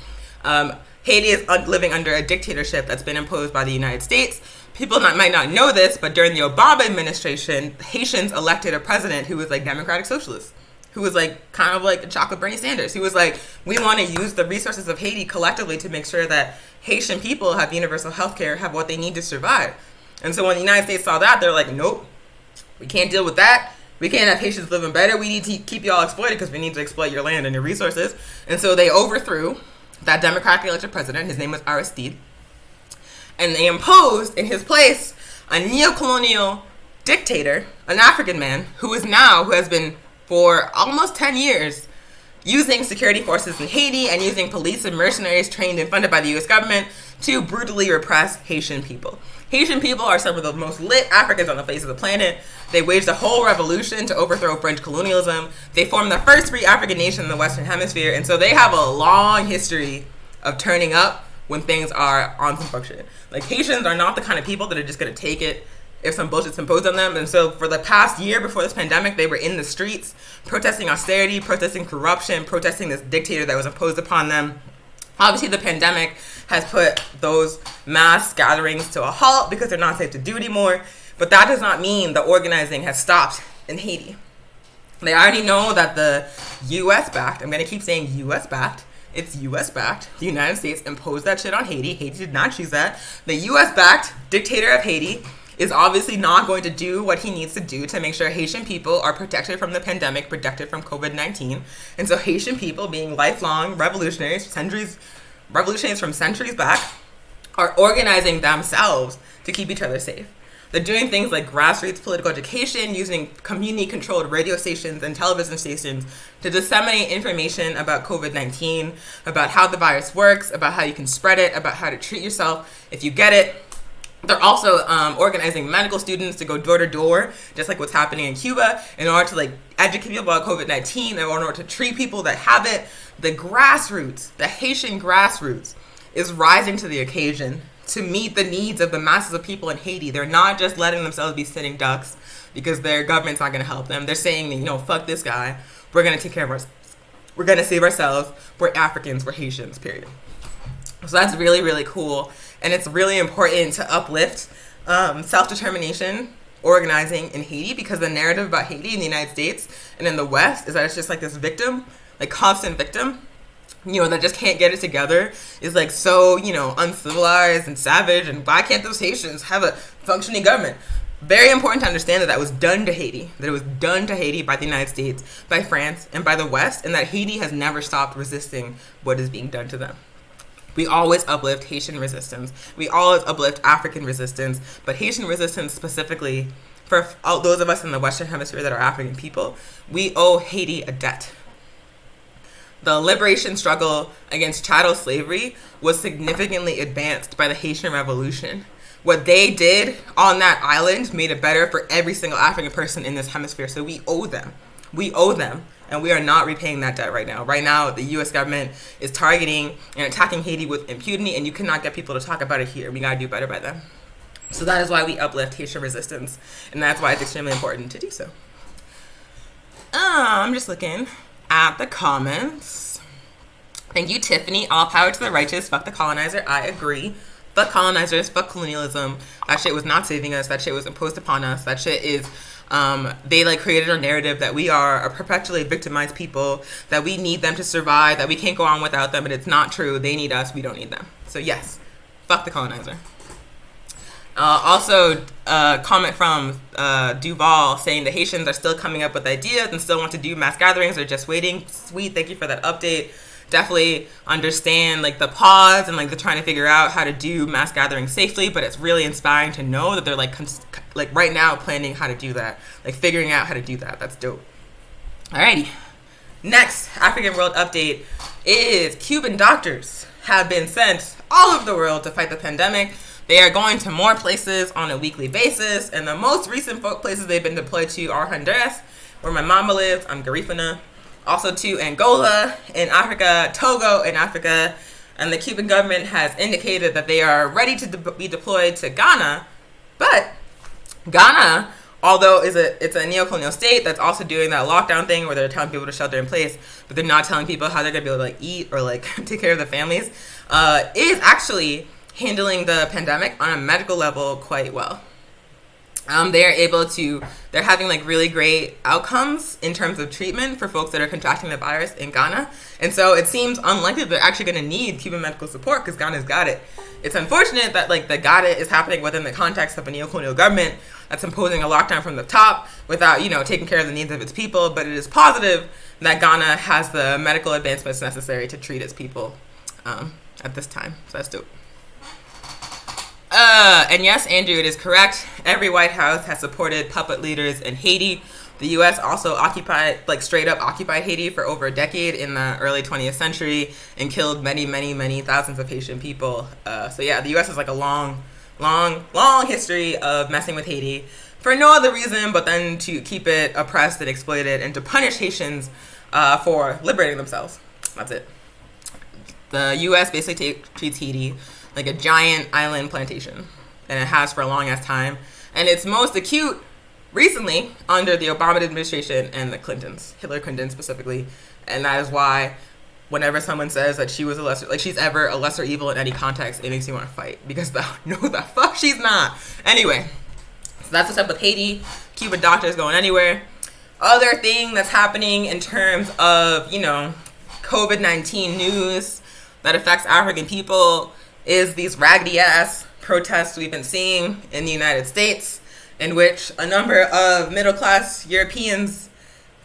Haiti is living under a dictatorship that's been imposed by the United States. People might not know this, but during the Obama administration, Haitians elected a president who was like democratic socialist, who was like kind of like a chocolate Bernie Sanders, who was like, we want to use the resources of Haiti collectively to make sure that Haitian people have universal health care, have what they need to survive. And so when the United States saw that, they're like, nope, we can't deal with that. We can't have Haitians living better. We need to keep y'all exploited because we need to exploit your land and your resources. And so they overthrew that democratically elected president. His name was Aristide. And they imposed in his place a neo-colonial dictator, an African man, who has been for almost 10 years using security forces in Haiti and using police and mercenaries trained and funded by the U.S. government to brutally repress Haitian people. Haitian people are some of the most lit Africans on the face of the planet. They waged a whole revolution to overthrow French colonialism. They formed the first free African nation in the Western Hemisphere, and so they have a long history of turning up when things are on some fuck shit. Like, Haitians are not the kind of people that are just going to take it if some bullshit's imposed on them. And so for the past year before this pandemic, they were in the streets protesting austerity, protesting corruption, protesting this dictator that was imposed upon them. Obviously, the pandemic has put those mass gatherings to a halt because they're not safe to do anymore. But that does not mean the organizing has stopped in Haiti. They already know that the U.S.-backed, I'm going to keep saying U.S.-backed, it's U.S.-backed. The United States imposed that shit on Haiti. Haiti did not choose that. The U.S.-backed dictator of Haiti is obviously not going to do what he needs to do to make sure Haitian people are protected from the pandemic, protected from COVID-19. And so Haitian people, being lifelong revolutionaries from centuries back, are organizing themselves to keep each other safe. They're doing things like grassroots political education, using community-controlled radio stations and television stations to disseminate information about COVID-19, about how the virus works, about how you can spread it, about how to treat yourself if you get it. They're also organizing medical students to go door to door, just like what's happening in Cuba, in order to educate people about COVID-19, in order to treat people that have it. The grassroots, the Haitian grassroots, is rising to the occasion to meet the needs of the masses of people in Haiti. They're not just letting themselves be sitting ducks because their government's not going to help them. They're saying, fuck this guy. We're going to take care of ourselves. We're going to save ourselves. We're Africans. We're Haitians, period. So that's really, really cool. And it's really important to uplift self-determination organizing in Haiti, because the narrative about Haiti in the United States and in the West is that it's just like this victim, like constant victim, that just can't get it together, is so, uncivilized and savage, and why can't those Haitians have a functioning government? Very important to understand that that was done to Haiti, that it was done to Haiti by the United States, by France, and by the West, and that Haiti has never stopped resisting what is being done to them. We always uplift Haitian resistance. We always uplift African resistance, but Haitian resistance specifically, for all those of us in the Western Hemisphere that are African people, we owe Haiti a debt. The liberation struggle against chattel slavery was significantly advanced by the Haitian Revolution. What they did on that island made it better for every single African person in this hemisphere. So we owe them. We owe them. And we are not repaying that debt right now. Right now, the U.S. government is targeting and attacking Haiti with impunity, and you cannot get people to talk about it here. We got to do better by them. So that is why we uplift Haitian resistance. And that's why it's extremely important to do so. I'm just looking at the comments. Thank you, Tiffany. All power to the righteous. Fuck the colonizer. I agree. Fuck colonizers, fuck colonialism. That shit was not saving us. That shit was imposed upon us. That shit is, they like created a narrative that we are a perpetually victimized people, that we need them to survive, that we can't go on without them, and it's not true. They need us, we don't need them. So yes, fuck the colonizer. Also, comment from Duval saying the Haitians are still coming up with ideas and still want to do mass gatherings. They're just waiting. Sweet, thank you for that update. Definitely understand like the pause and like the trying to figure out how to do mass gatherings safely, but it's really inspiring to know that they're like right now planning how to do that, like figuring out how to do that. That's dope. Alrighty, next African world update is Cuban doctors have been sent all over the world to fight the pandemic. They are going to more places on a weekly basis, and the most recent places they've been deployed to are Honduras, where my mama lives. I'm Garifuna. Also to Angola in Africa, Togo in Africa, and the Cuban government has indicated that they are ready to be deployed to Ghana. But Ghana, although it's a neo-colonial state that's also doing that lockdown thing where they're telling people to shelter in place, but they're not telling people how they're gonna be able to like eat or like take care of their families, is actually handling the pandemic on a medical level quite well. They're having like really great outcomes in terms of treatment for folks that are contracting the virus in Ghana. And so it seems unlikely they're actually going to need Cuban medical support because Ghana's got it. It's unfortunate that like the got it is happening within the context of a neo-colonial government that's imposing a lockdown from the top without, taking care of the needs of its people. But it is positive that Ghana has the medical advancements necessary to treat its people at this time. So that's dope. And yes, Andrew, it is correct. Every White House has supported puppet leaders in Haiti. The U.S. also straight up occupied Haiti for over a decade in the early 20th century and killed many, many, many thousands of Haitian people. So yeah, the U.S. has like a long, long, long history of messing with Haiti for no other reason but then to keep it oppressed and exploited and to punish Haitians for liberating themselves. That's it. The U.S. basically treats Haiti like a giant island plantation, and it has for a long ass time. And it's most acute recently under the Obama administration and the Clintons, Hillary Clinton specifically. And that is why whenever someone says that she was she's ever a lesser evil in any context, it makes me want to fight because no, the fuck she's not. Anyway, so that's what's up with Haiti. Cuban doctors going anywhere. Other thing that's happening in terms of, COVID-19 news that affects African people is these raggedy ass protests we've been seeing in the United States, in which a number of middle class Europeans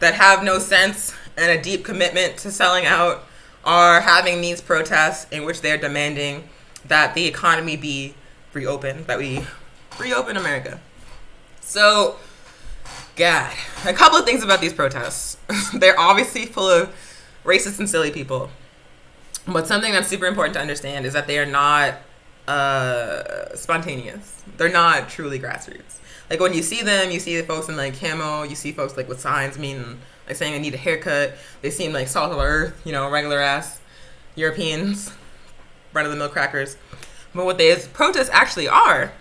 that have no sense and a deep commitment to selling out are having these protests in which they're demanding that the economy be reopened, that we reopen America. So, God, a couple of things about these protests. They're obviously full of racist and silly people. But something that's super important to understand is that they are not spontaneous. They're not truly grassroots. Like when you see them, you see the folks in like camo, you see folks like with signs saying I need a haircut. They seem like salt of the earth, regular ass Europeans, run-of-the-mill crackers. But what these protests actually are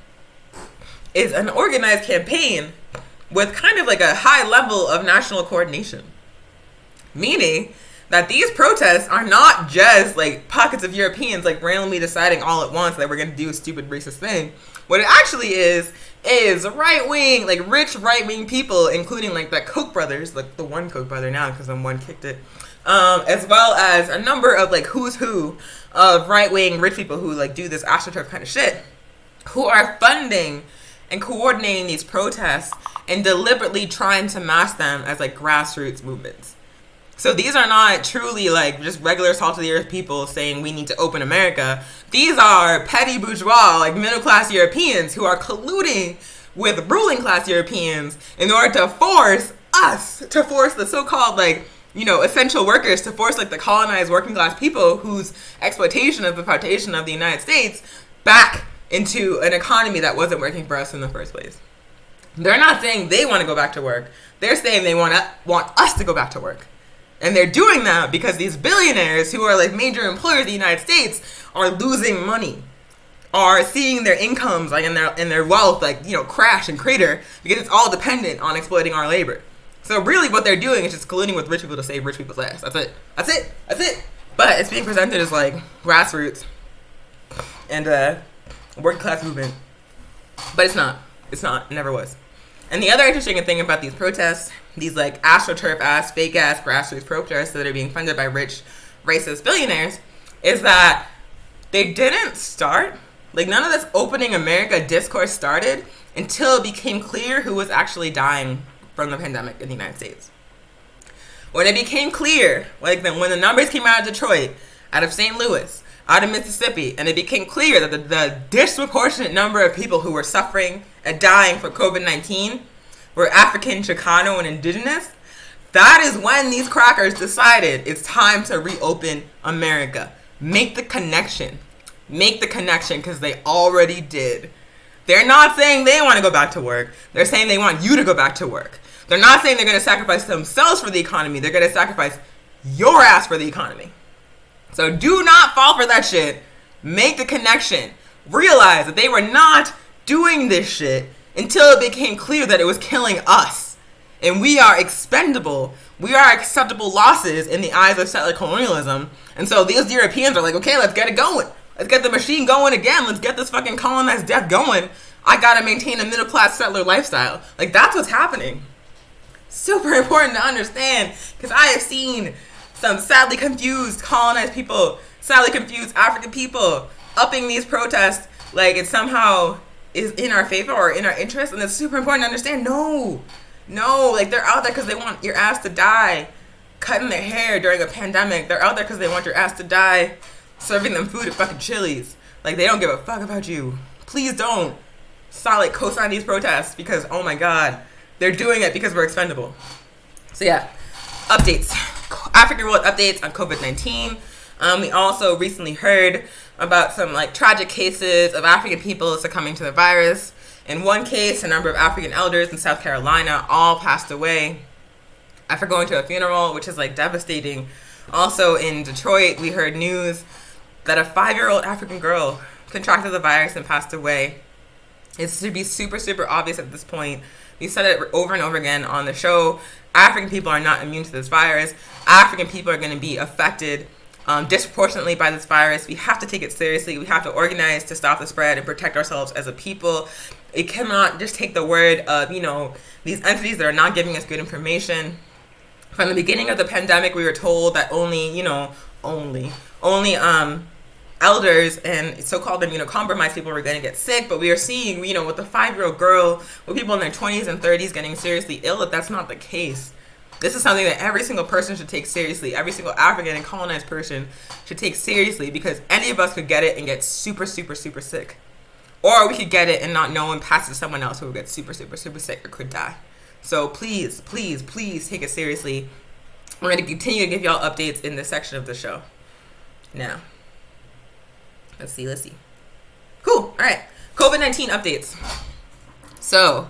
is an organized campaign with kind of like a high level of national coordination. Meaning that these protests are not just like pockets of Europeans like randomly deciding all at once that we're going to do a stupid racist thing. What it actually is right-wing, like rich right-wing people, including like the Koch brothers, like the one Koch brother now because one kicked it, as well as a number of like who's who of right-wing rich people who like do this astroturf kind of shit, who are funding and coordinating these protests and deliberately trying to mask them as like grassroots movements. So these are not truly like just regular salt of the earth people saying we need to open America. These are petty bourgeois, like middle class Europeans who are colluding with ruling class Europeans in order to force the so-called like, you know, essential workers, to force like the colonized working class people whose exploitation of the partition of the United States back into an economy that wasn't working for us in the first place. They're not saying they want to go back to work. They're saying they want us to go back to work. And they're doing that because these billionaires who are like major employers of the United States are losing money, are seeing their incomes like in their wealth like, you know, crash and crater because it's all dependent on exploiting our labor. So really what they're doing is just colluding with rich people to save rich people's ass. That's it. But it's being presented as like grassroots and working class movement. But it's not. It never was. And the other interesting thing about these protests, these like astroturf ass, fake ass grassroots protests that are being funded by rich, racist billionaires, is that they didn't start, like none of this opening America discourse started until it became clear who was actually dying from the pandemic in the United States. When it became clear, like when the numbers came out of Detroit, out of St. Louis, out of Mississippi, and it became clear that the disproportionate number of people who were suffering and dying from COVID-19 were African, Chicano, and indigenous, that is when these crackers decided it's time to reopen America. Make the connection, because they already did. They're not saying they want to go back to work. They're saying they want you to go back to work. They're not saying they're going to sacrifice themselves for the economy. They're going to sacrifice your ass for the economy. So do not fall for that shit. Make the connection. Realize that they were not doing this shit until it became clear that it was killing us. And we are expendable. We are acceptable losses in the eyes of settler colonialism. And so these Europeans are like, okay, let's get it going. Let's get the machine going again. Let's get this fucking colonized death going. I gotta maintain a middle class settler lifestyle. Like, that's what's happening. Super important to understand, because I have seen some sadly confused colonized people, sadly confused African people upping these protests like it somehow is in our favor or in our interest. And it's super important to understand, no, like they're out there because they want your ass to die cutting their hair during a pandemic. They're out there because they want your ass to die serving them food at fucking Chili's. Like, they don't give a fuck about you. Please don't co-sign these protests, because oh my god, they're doing it because we're expendable. So yeah, updates. African world updates on COVID-19. We also recently heard about some like tragic cases of African people succumbing to the virus. In one case, a number of African elders in South Carolina all passed away after going to a funeral, which is like devastating. Also in Detroit, we heard news that a 5-year-old African girl contracted the virus and passed away. It should be super, super obvious at this point. We said it over and over again on the show. African people are not immune to this virus. African people are going to be affected disproportionately by this virus. We have to take it seriously. We have to organize to stop the spread and protect ourselves as a people. It cannot just take the word of, these entities that are not giving us good information. From the beginning of the pandemic, we were told that only elders and so-called immunocompromised people were going to get sick, but we are seeing, with the 5-year-old girl, with people in their 20s and 30s getting seriously ill, that's not the case. This is something that every single person should take seriously. Every single African and colonized person should take seriously, because any of us could get it and get super, super, super sick. Or we could get it and not know and pass it to someone else who will get super, super, super sick or could die. So please, please, please take it seriously. We're going to continue to give y'all updates in this section of the show. Now, let's see. Cool. All right. COVID-19 updates. So,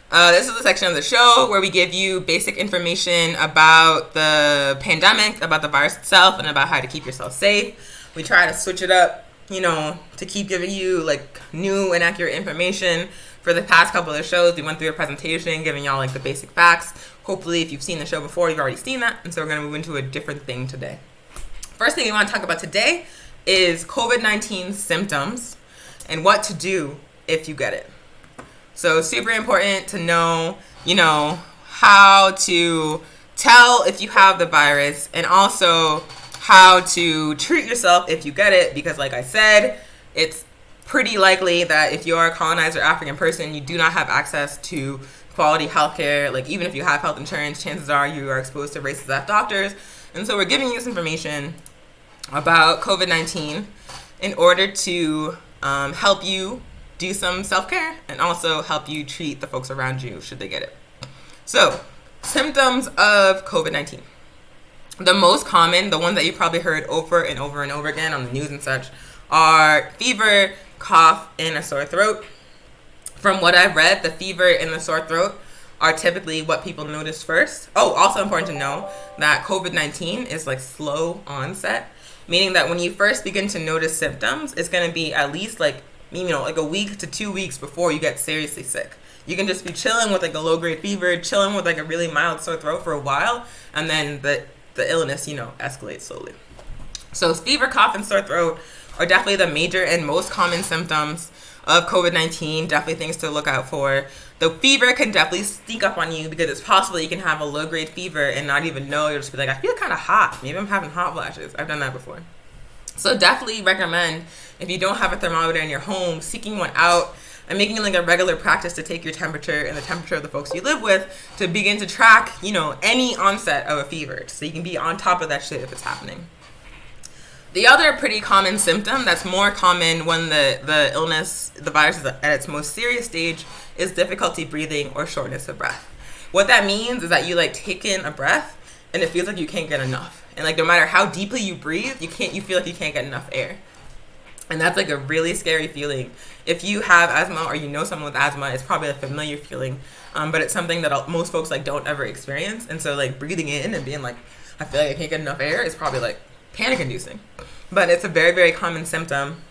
this is the section of the show where we give you basic information about the pandemic, about the virus itself, and about how to keep yourself safe. We try to switch it up, to keep giving you like new and accurate information. For the past couple of shows, we went through a presentation giving y'all like the basic facts. Hopefully, if you've seen the show before, you've already seen that. And so we're going to move into a different thing today. First thing we want to talk about today is COVID-19 symptoms and what to do if you get it. So super important to know, how to tell if you have the virus, and also how to treat yourself if you get it, because like I said, it's pretty likely that if you're a colonized or African person, you do not have access to quality healthcare. Like, even if you have health insurance, chances are you are exposed to racist doctors. And so we're giving you this information about COVID-19 in order to help you do some self-care and also help you treat the folks around you should they get it. So, symptoms of COVID-19. The most common, the ones that you probably heard over and over and over again on the news and such, are fever, cough, and a sore throat. From what I've read, the fever and the sore throat are typically what people notice first. Oh, also important to know that COVID-19 is like slow onset, meaning that when you first begin to notice symptoms, it's going to be at least like a week to 2 weeks before you get seriously sick. You can just be chilling with like a low-grade fever, chilling with like a really mild sore throat for a while, and then the illness, escalates slowly. So fever, cough, and sore throat are definitely the major and most common symptoms of COVID-19, definitely things to look out for. The fever can definitely sneak up on you because it's possible you can have a low-grade fever and not even know. You'll just be like, I feel kind of hot. Maybe I'm having hot flashes. I've done that before. So definitely recommend, if you don't have a thermometer in your home, seeking one out and making like a regular practice to take your temperature and the temperature of the folks you live with to begin to track, any onset of a fever so you can be on top of that shit if it's happening. The other pretty common symptom that's more common when the illness, the virus is at its most serious stage, is difficulty breathing or shortness of breath. What that means is that you take in a breath and it feels like you can't get enough. And no matter how deeply you breathe, you feel like you can't get enough air. And that's a really scary feeling. If you have asthma or you know someone with asthma, it's probably a familiar feeling, but it's something that most folks don't ever experience. And so breathing in and being like, I feel like I can't get enough air is probably panic inducing. But it's a very, very common symptom,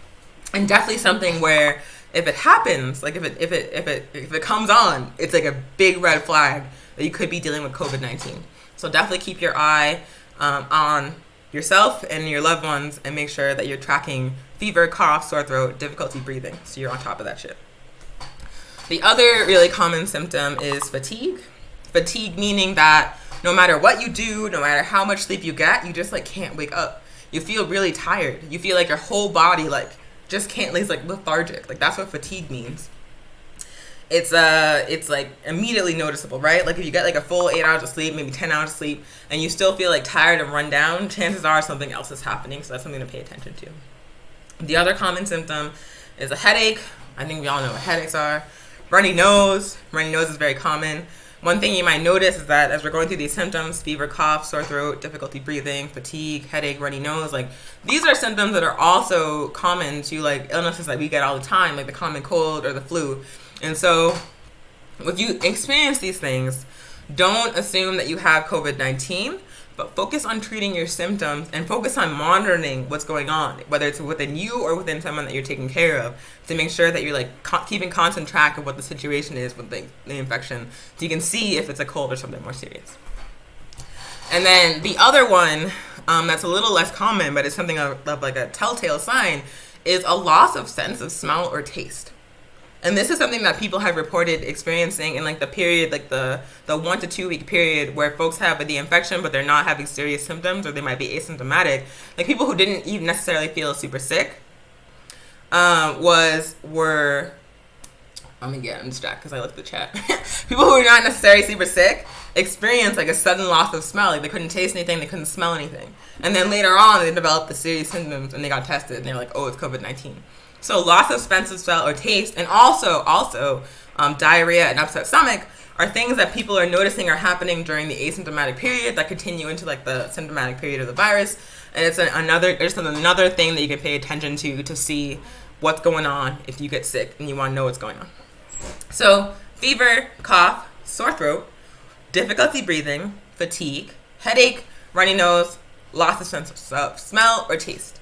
and definitely something where if it happens, if it comes on, it's a big red flag that you could be dealing with COVID-19. So definitely keep your eye on yourself and your loved ones and make sure that you're tracking fever, cough, sore throat, difficulty breathing, so you're on top of that shit. The other really common symptom is fatigue. Fatigue meaning that no matter what you do, no matter how much sleep you get, you just can't wake up. You feel really tired. You feel like your whole body just can't, it's lethargic. That's what fatigue means. It's immediately noticeable, right? If you get a full 8 hours of sleep, maybe 10 hours of sleep, and you still feel tired and run down, chances are something else is happening, so that's something to pay attention to. The other common symptom is a headache. I think we all know what headaches are. Runny nose. Runny nose is very common. One thing you might notice is that as we're going through these symptoms, fever, cough, sore throat, difficulty breathing, fatigue, headache, runny nose, these are symptoms that are also common to illnesses that we get all the time, like the common cold or the flu. And so if you experience these things, don't assume that you have COVID-19, but focus on treating your symptoms and focus on monitoring what's going on, whether it's within you or within someone that you're taking care of, to make sure that you're keeping constant track of what the situation is with the infection, so you can see if it's a cold or something more serious. And then the other one that's a little less common, but it's something of a telltale sign, is a loss of sense of smell or taste. And this is something that people have reported experiencing in the period, the 1 to 2 week period where folks have the infection, but they're not having serious symptoms, or they might be asymptomatic. People who didn't even necessarily feel super sick were I'm distracted because I looked at the chat. People who were not necessarily super sick experienced a sudden loss of smell. They couldn't taste anything, they couldn't smell anything. And then later on, they developed the serious symptoms and they got tested and they're oh, it's COVID-19. So loss of sense of smell or taste, and also diarrhea and upset stomach are things that people are noticing are happening during the asymptomatic period that continue into the symptomatic period of the virus. And it's another thing that you can pay attention to see what's going on if you get sick and you want to know what's going on. So fever, cough, sore throat, difficulty breathing, fatigue, headache, runny nose, loss of sense of smell or taste.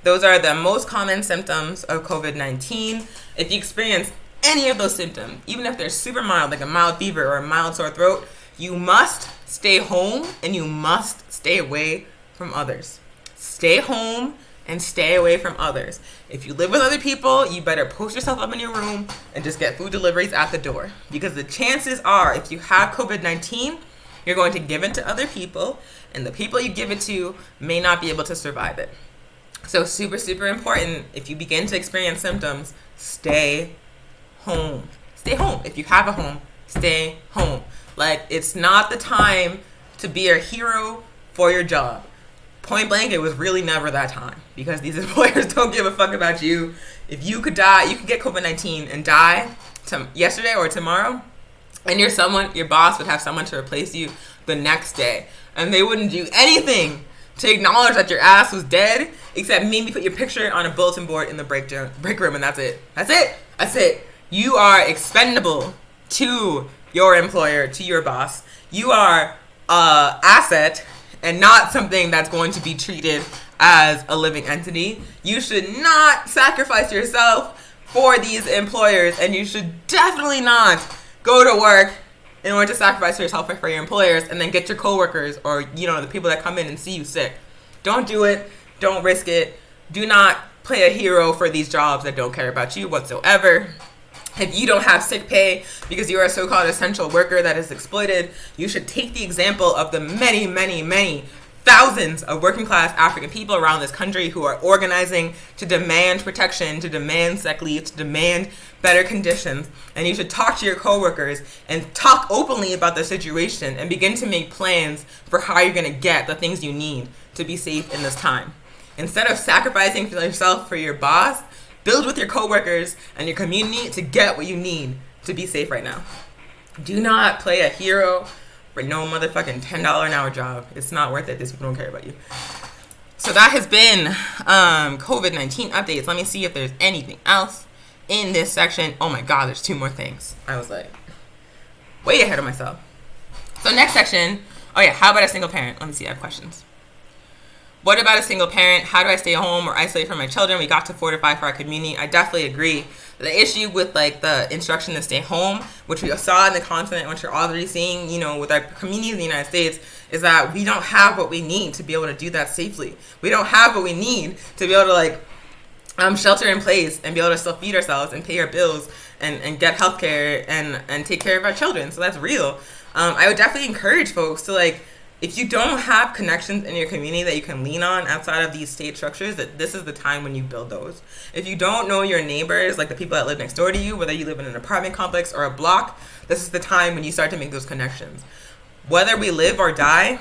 Those are the most common symptoms of COVID-19. If you experience any of those symptoms, even if they're super mild, like a mild fever or a mild sore throat, you must stay home and you must stay away from others. Stay home and stay away from others. If you live with other people, you better post yourself up in your room and just get food deliveries at the door. Because the chances are, if you have COVID-19, you're going to give it to other people, and the people you give it to may not be able to survive it. So super, super important. If you begin to experience symptoms, stay home. Stay home. If you have a home, stay home. Like, it's not the time to be a hero for your job. Point blank, it was really never that time, because these employers don't give a fuck about you. If you could die, you could get COVID-19 and die yesterday or tomorrow, and your boss would have someone to replace you the next day, and they wouldn't do anything to acknowledge that your ass was dead, except maybe put your picture on a bulletin board in the break room, and that's it. That's it. You are expendable to your employer, to your boss. You are an asset and not something that's going to be treated as a living entity. You should not sacrifice yourself for these employers, and you should definitely not go to work in order to sacrifice yourself for your employers and then get your coworkers or, the people that come in and see you sick. Don't do it. Don't risk it. Do not play a hero for these jobs that don't care about you whatsoever. If you don't have sick pay because you are a so-called essential worker that is exploited, you should take the example of the many, many, many thousands of working class African people around this country who are organizing to demand protection, to demand sick leave, to demand better conditions. And you should talk to your coworkers and talk openly about the situation and begin to make plans for how you're going to get the things you need to be safe in this time. Instead of sacrificing yourself for your boss, build with your coworkers and your community to get what you need to be safe right now. Do not play a hero for no motherfucking $10 an hour job. It's not worth it. These people don't care about you. So that has been COVID-19 updates. Let me see if there's anything else in this section. Oh my God, there's 2 more things. I was like way ahead of myself. So next section. Oh yeah, how about a single parent? Let me see, I have questions. What about a single parent? How do I stay home or isolate from my children? We got to fortify for our community. I definitely agree. The issue with the instruction to stay home, which we saw in the continent, which you're already seeing, with our community in the United States, is that we don't have what we need to be able to do that safely. We don't have what we need to be able to shelter in place and be able to still feed ourselves and pay our bills and get healthcare and take care of our children. So that's real. I would definitely encourage folks to if you don't have connections in your community that you can lean on outside of these state structures, that this is the time when you build those. If you don't know your neighbors, like the people that live next door to you, whether you live in an apartment complex or a block, this is the time when you start to make those connections. Whether we live or die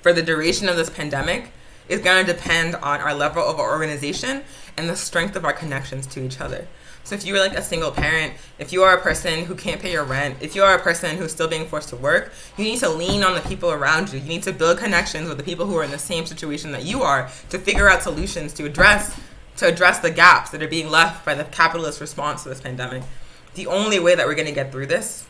for the duration of this pandemic is going to depend on our level of our organization and the strength of our connections to each other. So if you're a single parent, if you are a person who can't pay your rent, if you are a person who's still being forced to work, you need to lean on the people around you. You need to build connections with the people who are in the same situation that you are to figure out solutions to address the gaps that are being left by the capitalist response to this pandemic. The only way that we're going to get through this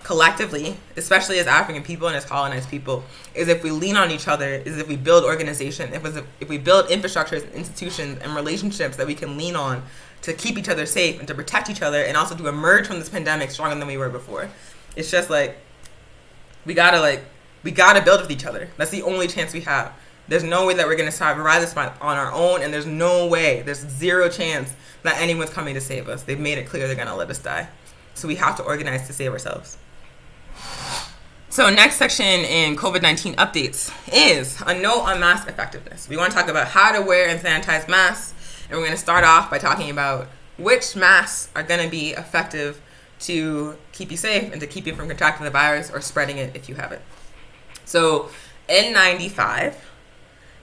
collectively, especially as African people and as colonized people, is if we lean on each other, is if we build organization, if we build infrastructures, institutions, and relationships that we can lean on to keep each other safe and to protect each other and also to emerge from this pandemic stronger than we were before. It's just we gotta build with each other. That's the only chance we have. There's no way that we're gonna survive this on our own, and there's zero chance that anyone's coming to save us. They've made it clear they're gonna let us die. So we have to organize to save ourselves. So next section in COVID-19 updates is a note on mask effectiveness. We want to talk about how to wear and sanitize masks. And we're going to start off by talking about which masks are going to be effective to keep you safe and to keep you from contracting the virus or spreading it if you have it. So N95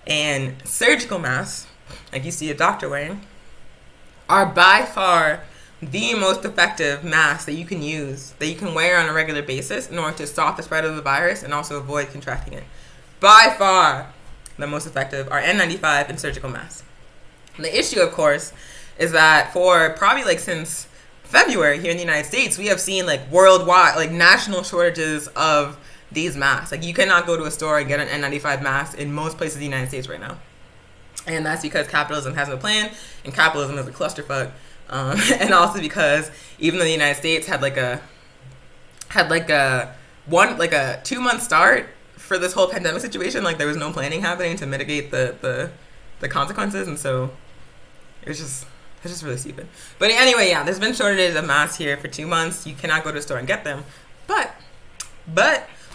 and surgical masks, like you see a doctor wearing, are by far the most effective masks that you can use, that you can wear on a regular basis in order to stop the spread of the virus and also avoid contracting it. By far, the most effective are N95 and surgical masks. The issue, of course, is that for probably since February here in the United States, we have seen worldwide, national shortages of these masks. You cannot go to a store and get an N95 mask in most places in the United States right now. And that's because capitalism has no plan and capitalism is a clusterfuck. And also because even though the United States had a 2-month start for this whole pandemic situation, there was no planning happening to mitigate the consequences, and so it's just really stupid. But anyway, yeah, there's been shortages of masks here for 2 months. You cannot go to a store and get them. But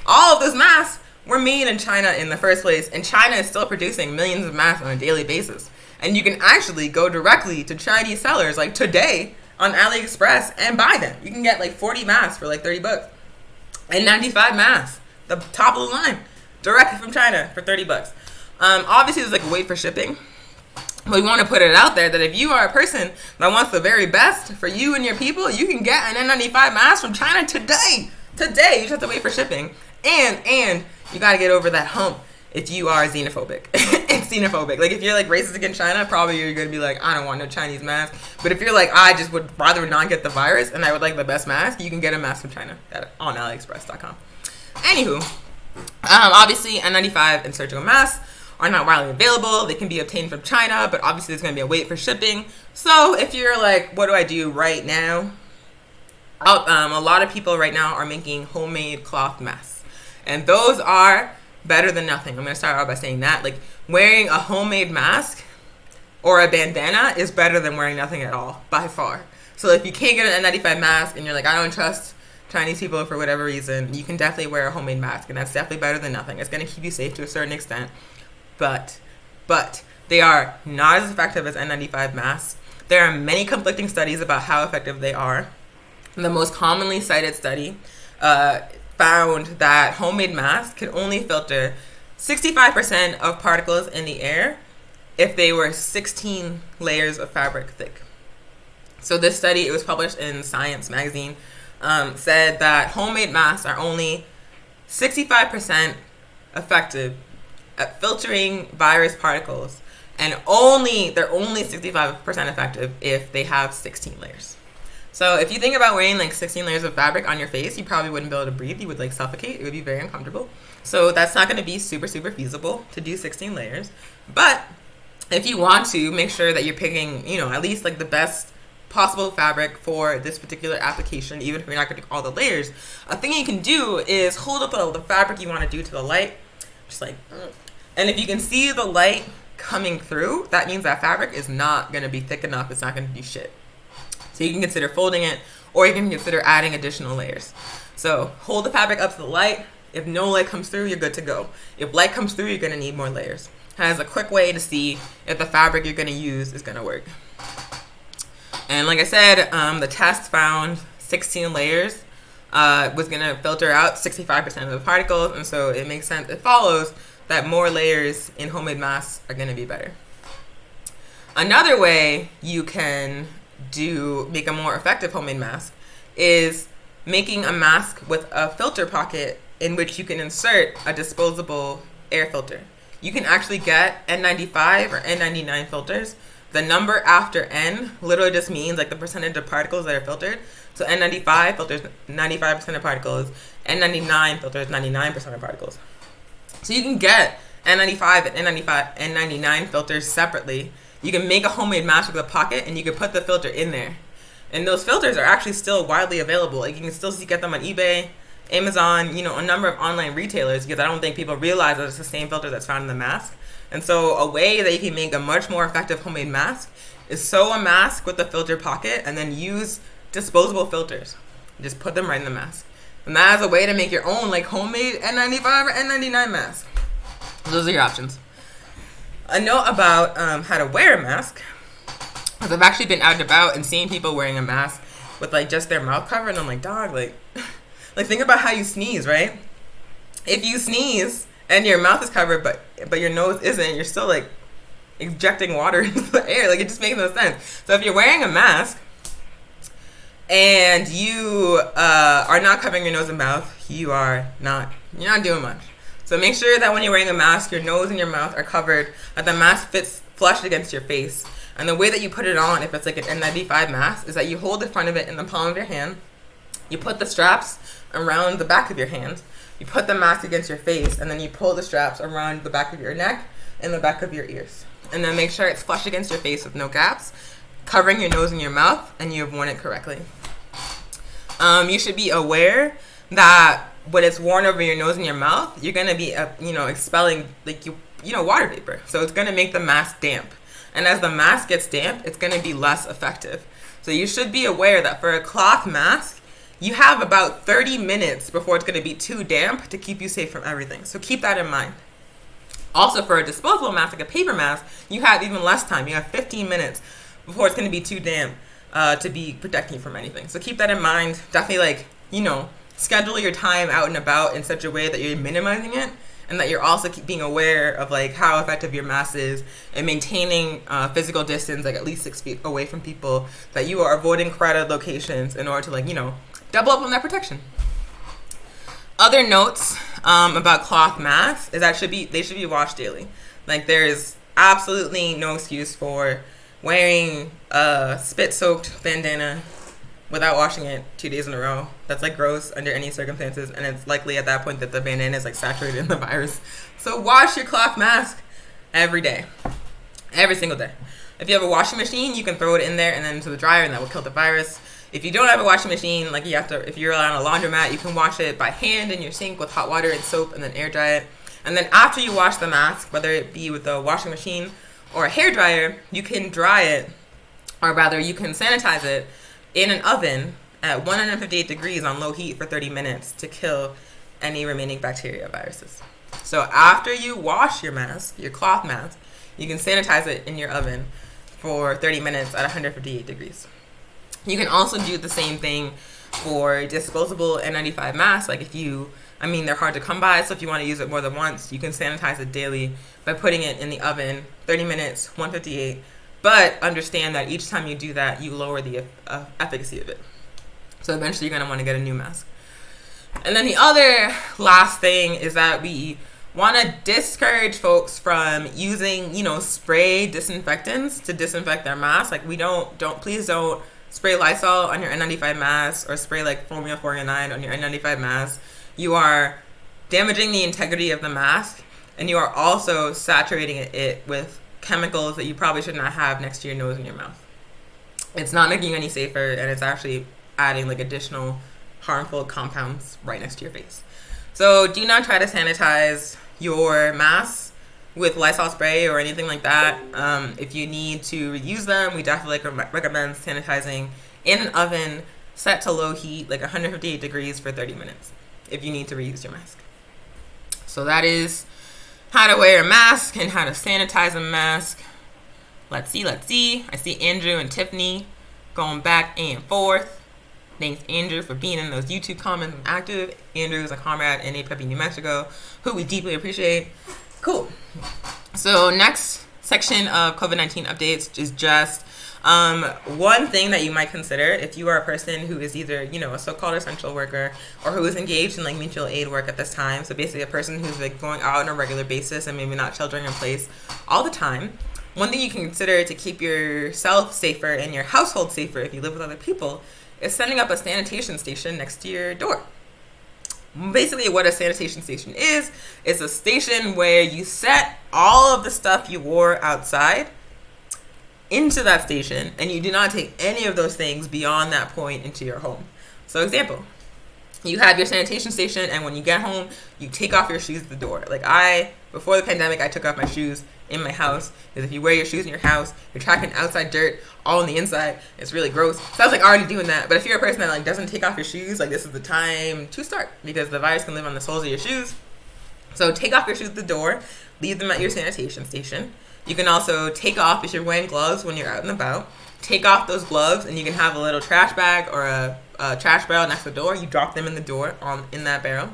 all of those masks were made in China in the first place, and China is still producing millions of masks on a daily basis. And you can actually go directly to Chinese sellers like today on AliExpress and buy them. You can get like 40 masks for like $30. And 95 masks, the top of the line, directly from China for $30. Obviously, there's like a wait for shipping. But we want to put it out there that if you are a person that wants the very best for you and your people, you can get an N95 mask from China today. Today, you just have to wait for shipping. And you got to get over that hump if you are xenophobic. It's xenophobic. Like, if you're like racist against China, probably you're going to be like, I don't want no Chinese mask. But if you're like, I just would rather not get the virus and I would like the best mask, you can get a mask from China on AliExpress.com. Anywho, obviously, N95 and surgical masks are not widely available. They can be obtained from China, but obviously there's going to be a wait for shipping. So if you're like, what do I do right now? A lot of people right now are making homemade cloth masks. And those are better than nothing. I'm going to start out by saying that. Like, wearing a homemade mask or a bandana is better than wearing nothing at all, by far. So if you can't get an N95 mask and you're like, I don't trust Chinese people for whatever reason, you can definitely wear a homemade mask. And that's definitely better than nothing. It's going to keep you safe to a certain extent. But they are not as effective as N95 masks. There are many conflicting studies about how effective they are. The most commonly cited study found that homemade masks can only filter 65% of particles in the air if they were 16 layers of fabric thick. So this study, it was published in Science magazine, said that homemade masks are only 65% effective at filtering virus particles, and they're only 65% effective if they have 16 layers. So if you think about wearing like 16 layers of fabric on your face, you probably wouldn't be able to breathe. You would like suffocate. It would be very uncomfortable. So that's not going to be super feasible to do 16 layers. But if you want to, make sure that you're picking, at least like the best possible fabric for this particular application, even if you're not going to do all the layers. A thing you can do is hold up the fabric you want to do to the light, just like, and if you can see the light coming through, that means that fabric is not going to be thick enough. It's not going to do shit. So you can consider folding it, or you can consider adding additional layers. So hold the fabric up to the light. If no light comes through, you're good to go. If light comes through, you're going to need more layers. Has a quick way to see if the fabric you're going to use is going to work. And like I said, the test found 16 layers was going to filter out 65% of the particles, and so it makes sense. It follows that more layers in homemade masks are going to be better. Another way you can make a more effective homemade mask is making a mask with a filter pocket in which you can insert a disposable air filter. You can actually get N95 or N99 filters. The number after N literally just means like the percentage of particles that are filtered. So N95 filters 95% of particles, N99 filters 99% of particles. So you can get N95 and N99 filters separately. You can make a homemade mask with a pocket, and you can put the filter in there. And those filters are actually still widely available. Like, you can still get them on eBay, Amazon, a number of online retailers, because I don't think people realize that it's the same filter that's found in the mask. And so a way that you can make a much more effective homemade mask is sew a mask with the filter pocket and then use disposable filters. Just put them right in the mask. And that is a way to make your own like homemade N95 or N99 mask. Those are your options. A note about how to wear a mask, because I've actually been out and about and seeing people wearing a mask with like just their mouth covered, and I'm like, dog, like think about how you sneeze, right? If you sneeze and your mouth is covered but your nose isn't, you're still like ejecting water into the air. Like, it just makes no sense. So if you're wearing a mask and you are not covering your nose and mouth, you're not doing much. So make sure that when you're wearing a mask, your nose and your mouth are covered, that the mask fits flush against your face. And the way that you put it on, if it's like an N95 mask, is that you hold the front of it in the palm of your hand. You put the straps around the back of your hand. You put the mask against your face, and then you pull the straps around the back of your neck and the back of your ears. And then make sure it's flush against your face with no gaps, covering your nose and your mouth, and you have worn it correctly. You should be aware that when it's worn over your nose and your mouth, you're going to be, expelling water vapor. So it's going to make the mask damp. And as the mask gets damp, it's going to be less effective. So you should be aware that for a cloth mask, you have about 30 minutes before it's going to be too damp to keep you safe from everything. So keep that in mind. Also, for a disposable mask, like a paper mask, you have even less time. You have 15 minutes before it's going to be too damp to be protecting you from anything. So keep that in mind. Definitely, schedule your time out and about in such a way that you're minimizing it, and that you're also being aware of how effective your mask is, and maintaining physical distance, at least 6 feet away from people, that you are avoiding crowded locations in order to double up on that protection. Other notes about cloth masks is that they should be washed daily. There's absolutely no excuse for wearing a spit-soaked bandana without washing it 2 days in a row. That's gross under any circumstances, and it's likely at that point that the bandana is saturated in the virus. So wash your cloth mask every day, every single day. If you have a washing machine, you can throw it in there and then into the dryer, and that will kill the virus. If you don't have a washing machine, if you're on a laundromat, you can wash it by hand in your sink with hot water and soap, and then air dry it. And then after you wash the mask, whether it be with a washing machine or a hair dryer, you can dry it, or rather you can sanitize it in an oven at 158 degrees on low heat for 30 minutes to kill any remaining bacteria viruses. So after you wash your mask, your cloth mask, you can sanitize it in your oven for 30 minutes at 158 degrees. You can also do the same thing for disposable N95 masks. They're hard to come by, so if you want to use it more than once, you can sanitize it daily by putting it in the oven, 30 minutes, 158. But understand that each time you do that, you lower the efficacy of it. So eventually you're going to want to get a new mask. And then the other last thing is that we want to discourage folks from using, spray disinfectants to disinfect their masks. Please don't spray Lysol on your N95 mask or spray Formula 409 on your N95 mask. You are damaging the integrity of the mask, and you are also saturating it with chemicals that you probably should not have next to your nose and your mouth. It's not making you any safer, and it's actually adding additional harmful compounds right next to your face. So do not try to sanitize your masks with Lysol spray or anything like that. If you need to reuse them, we definitely recommend sanitizing in an oven set to low heat, 158 degrees for 30 minutes, if you need to reuse your mask. So that is how to wear a mask and how to sanitize a mask. Let's see. I see Andrew and Tiffany going back and forth. Thanks, Andrew, for being in those YouTube comments and active. Andrew is a comrade in APEP New Mexico, who we deeply appreciate. Cool. So next section of COVID-19 updates is just one thing that you might consider if you are a person who is either, a so-called essential worker or who is engaged in mutual aid work at this time. So basically a person who's going out on a regular basis and maybe not sheltering in place all the time. One thing you can consider to keep yourself safer and your household safer if you live with other people is setting up a sanitation station next to your door. Basically what a sanitation station is a station where you set all of the stuff you wore outside into that station, and you do not take any of those things beyond that point into your home. So example, you have your sanitation station, and when you get home, you take off your shoes at the door. Before the pandemic, I took off my shoes in my house, because if you wear your shoes in your house, you're tracking outside dirt all on the inside. It's really gross. So I was already doing that. But if you're a person that doesn't take off your shoes, this is the time to start, because the virus can live on the soles of your shoes. So take off your shoes at the door, leave them at your sanitation station. You can also take off, if you're wearing gloves when you're out and about, take off those gloves, and you can have a little trash bag or a trash barrel next to the door. You drop them in the door in that barrel.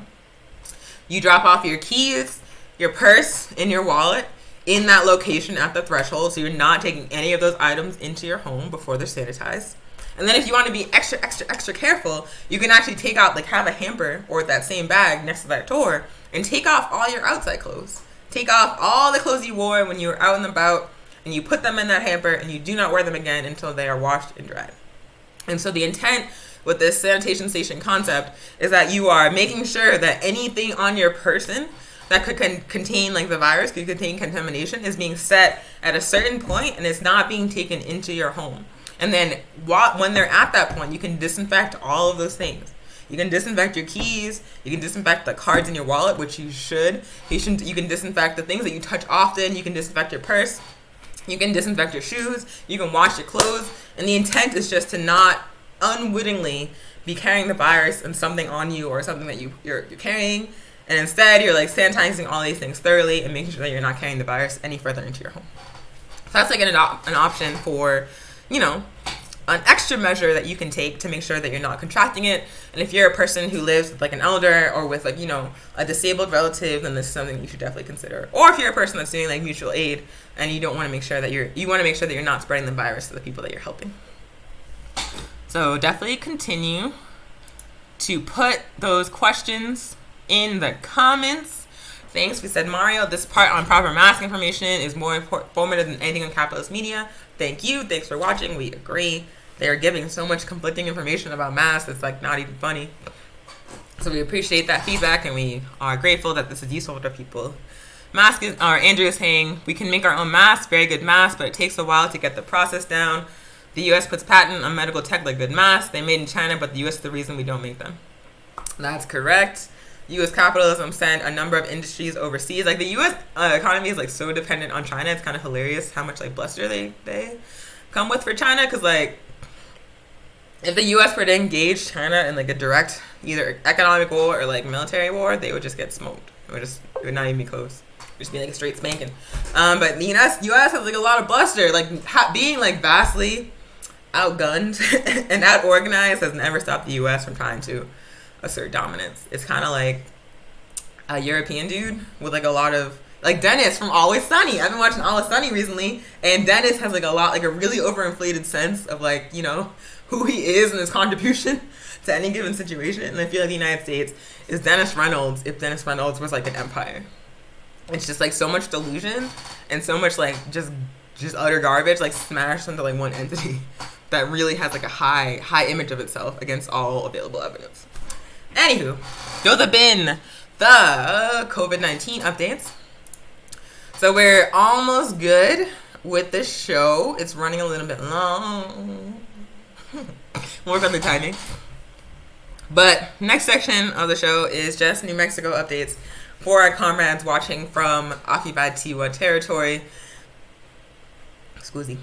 You drop off your keys, your purse, and your wallet in that location at the threshold, so you're not taking any of those items into your home before they're sanitized. And then if you want to be extra careful, you can actually take out, have a hamper or that same bag next to that door and take off all your outside clothes. Take off all the clothes you wore when you were out and about, and you put them in that hamper, and you do not wear them again until they are washed and dried. And so the intent with this sanitation station concept is that you are making sure that anything on your person that could contain the virus, could contain contamination, is being set at a certain point and is not being taken into your home. And then when they're at that point, you can disinfect all of those things. You can disinfect your keys. You can disinfect the cards in your wallet, which you should. You can disinfect the things that you touch often. You can disinfect your purse. You can disinfect your shoes. You can wash your clothes. And the intent is just to not unwittingly be carrying the virus and something on you or something that you're carrying, and instead you're like sanitizing all these things thoroughly and making sure that you're not carrying the virus any further into your home. So that's like an option for, you know, an extra measure that you can take to make sure that you're not contracting it. And if you're a person who lives with like an elder or with like, you know, a disabled relative, then this is something you should definitely consider. Or if you're a person that's doing like mutual aid and you don't want to make sure that you want to make sure that you're not spreading the virus to the people that you're helping. So definitely continue to put those questions in the comments. Thanks. We said Mario, this part on proper mask information is more informative than anything on capitalist media. Thank you. Thanks for watching. We agree. They are giving so much conflicting information about masks. It's like not even funny. So we appreciate that feedback and we are grateful that this is useful for people. Andrew is saying we can make our own masks, very good masks, but it takes a while to get the process down. The U.S. puts patent on medical tech like good masks. They made in China, but the U.S. is the reason we don't make them. That's correct. U.S. capitalism sent a number of industries overseas. Like the U.S. Economy is like so dependent on China. It's kind of hilarious how much like bluster they come with for China. Because like if the U.S. were to engage China in like a direct either economic war or like military war, they would just get smoked. It would not even be close. It would just be like a straight spanking. But the U.S. has like a lot of bluster. Like being like vastly outgunned and out-organized has never stopped the U.S. from trying to assert dominance. It's kind of like a European dude with like a lot of like Dennis from Always Sunny. I've been watching Always Sunny recently, and Dennis has like a really overinflated sense of like, you know, who he is and his contribution to any given situation. And I feel like the United States is Dennis Reynolds if Dennis Reynolds was like an empire. It's just like so much delusion and so much like just utter garbage like smashed into like one entity that really has like a high image of itself against all available evidence. Anywho, those have been the COVID-19 updates. So we're almost good with the show. It's running a little bit long. We'll work on the timing. But next section of the show is just New Mexico updates for our comrades watching from occupied Tiwa territory. Excuse me.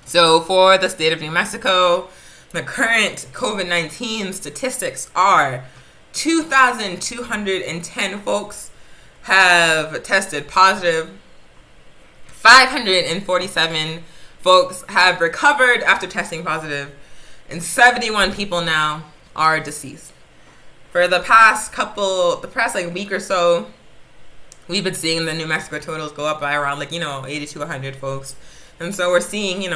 So for the state of New Mexico, the current COVID-19 statistics are 2,210 folks have tested positive. 547 folks have recovered after testing positive, and 71 people now are deceased. For the past like week or so, we've been seeing the New Mexico totals go up by around 80 to 100 folks. And so we're seeing,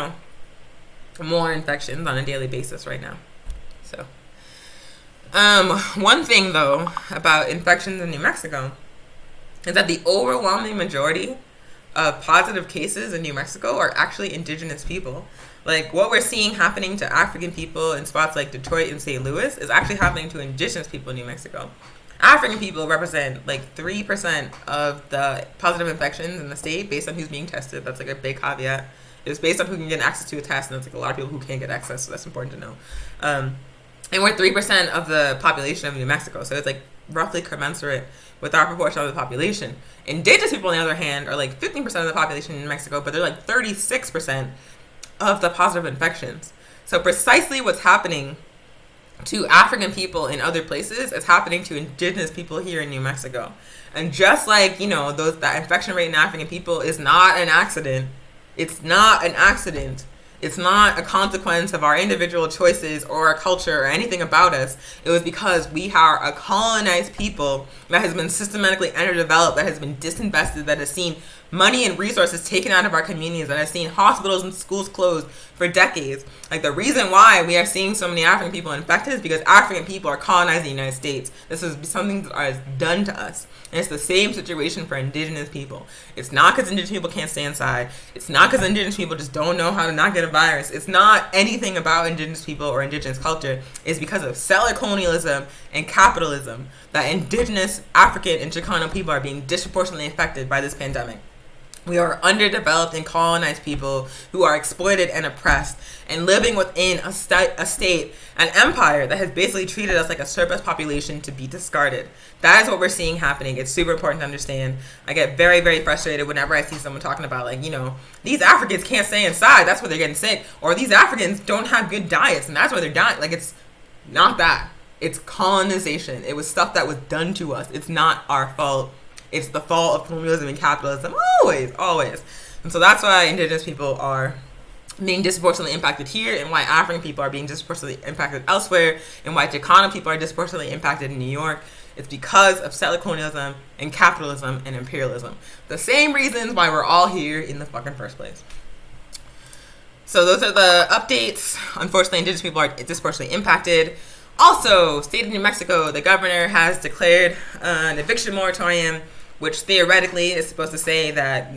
more infections on a daily basis right now. So, one thing though about infections in New Mexico is that the overwhelming majority of positive cases in New Mexico are actually indigenous people. Like what we're seeing happening to African people in spots like Detroit and St. Louis is actually happening to indigenous people in New Mexico. African people represent 3% of the positive infections in the state based on who's being tested. That's a big caveat. It's based on who can get access to a test, and it's a lot of people who can't get access, so that's important to know. And we're 3% of the population of New Mexico, so it's roughly commensurate with our proportion of the population. Indigenous people, on the other hand, are 15% of the population in New Mexico, but they're 36% of the positive infections. So precisely what's happening to African people in other places is happening to indigenous people here in New Mexico. And just that infection rate in African people is not an accident. It's not an accident. It's not a consequence of our individual choices or our culture or anything about us. It was because we are a colonized people that has been systematically underdeveloped, that has been disinvested, that has seen money and resources taken out of our communities, that has seen hospitals and schools closed for decades. The reason why we are seeing so many African people infected is because African people are colonizing the United States. This is something that is done to us. And it's the same situation for indigenous people. It's not because indigenous people can't stay inside. It's not because indigenous people just don't know how to not get a virus. It's not anything about indigenous people or indigenous culture. It's because of settler colonialism and capitalism that indigenous African and Chicano people are being disproportionately affected by this pandemic. We are underdeveloped and colonized people who are exploited and oppressed and living within a state, an empire that has basically treated us like a surplus population to be discarded. That is what we're seeing happening. It's super important to understand. I get very, very frustrated whenever I see someone talking about, like, these Africans can't stay inside. That's why they're getting sick. Or these Africans don't have good diets and that's why they're dying. Like, it's not that. It's colonization. It was stuff that was done to us. It's not our fault. It's the fault of colonialism and capitalism, always, always. And so that's why indigenous people are being disproportionately impacted here, and why African people are being disproportionately impacted elsewhere, and why Chicano people are disproportionately impacted in New York. It's because of settler colonialism and capitalism and imperialism. The same reasons why we're all here in the fucking first place. So those are the updates. Unfortunately, indigenous people are disproportionately impacted. Also, state of New Mexico, the governor has declared an eviction moratorium, which theoretically is supposed to say that,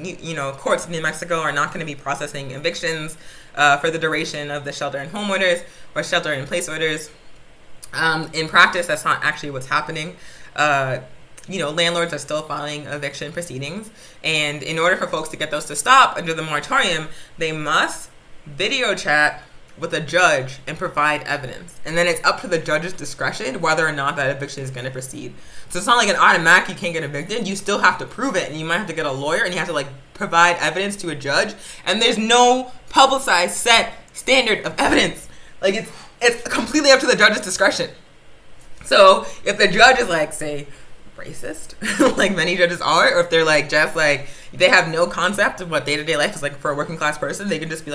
courts in New Mexico are not going to be processing evictions for the duration of the shelter-in-home orders or shelter-in-place orders. In practice, that's not actually what's happening. Landlords are still filing eviction proceedings. And in order for folks to get those to stop under the moratorium, they must video chat with a judge and provide evidence. And then it's up to the judge's discretion whether or not that eviction is going to proceed. So it's not like an automatic you can't get evicted. You still have to prove it, and you might have to get a lawyer, and you have to provide evidence to a judge. And there's no publicized set standard of evidence. It's completely up to the judge's discretion. So if the judge is say racist, like many judges are, or if they're they have no concept of what day-to-day life is like for a working class person, they can just be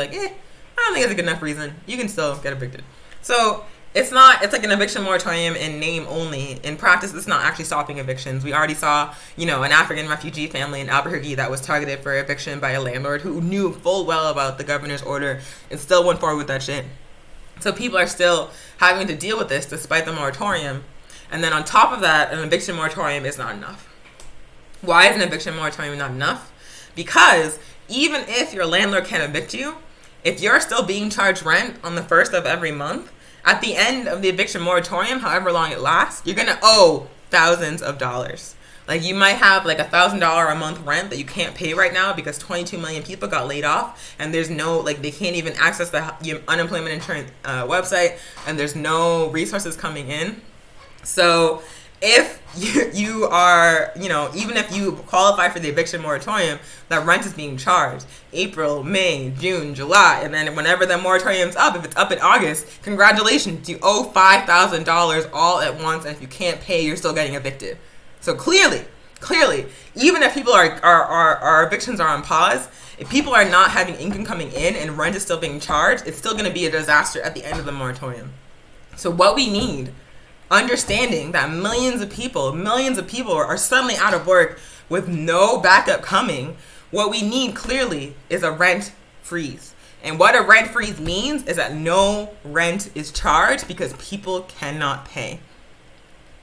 I don't think it's a good enough reason. You can still get evicted. So it's like an eviction moratorium in name only. In practice, it's not actually stopping evictions. We already saw, an African refugee family in Albuquerque that was targeted for eviction by a landlord who knew full well about the governor's order and still went forward with that shit. So people are still having to deal with this despite the moratorium. And then on top of that, an eviction moratorium is not enough. Why is an eviction moratorium not enough? Because even if your landlord can evict you, if you're still being charged rent on the first of every month, at the end of the eviction moratorium, however long it lasts, you're going to owe thousands of dollars. You might have $1,000 a month rent that you can't pay right now because 22 million people got laid off, and there's no, they can't even access the unemployment insurance website, and there's no resources coming in. So if you are, even if you qualify for the eviction moratorium, that rent is being charged April, May, June, July, and then whenever the moratorium's up, if it's up in August, congratulations, you owe $5,000 all at once, and if you can't pay, you're still getting evicted. So clearly, even if people our evictions are on pause, if people are not having income coming in and rent is still being charged, it's still going to be a disaster at the end of the moratorium. So what we need, understanding that millions of people are suddenly out of work with no backup coming, what we need clearly is a rent freeze. And what a rent freeze means is that no rent is charged because people cannot pay.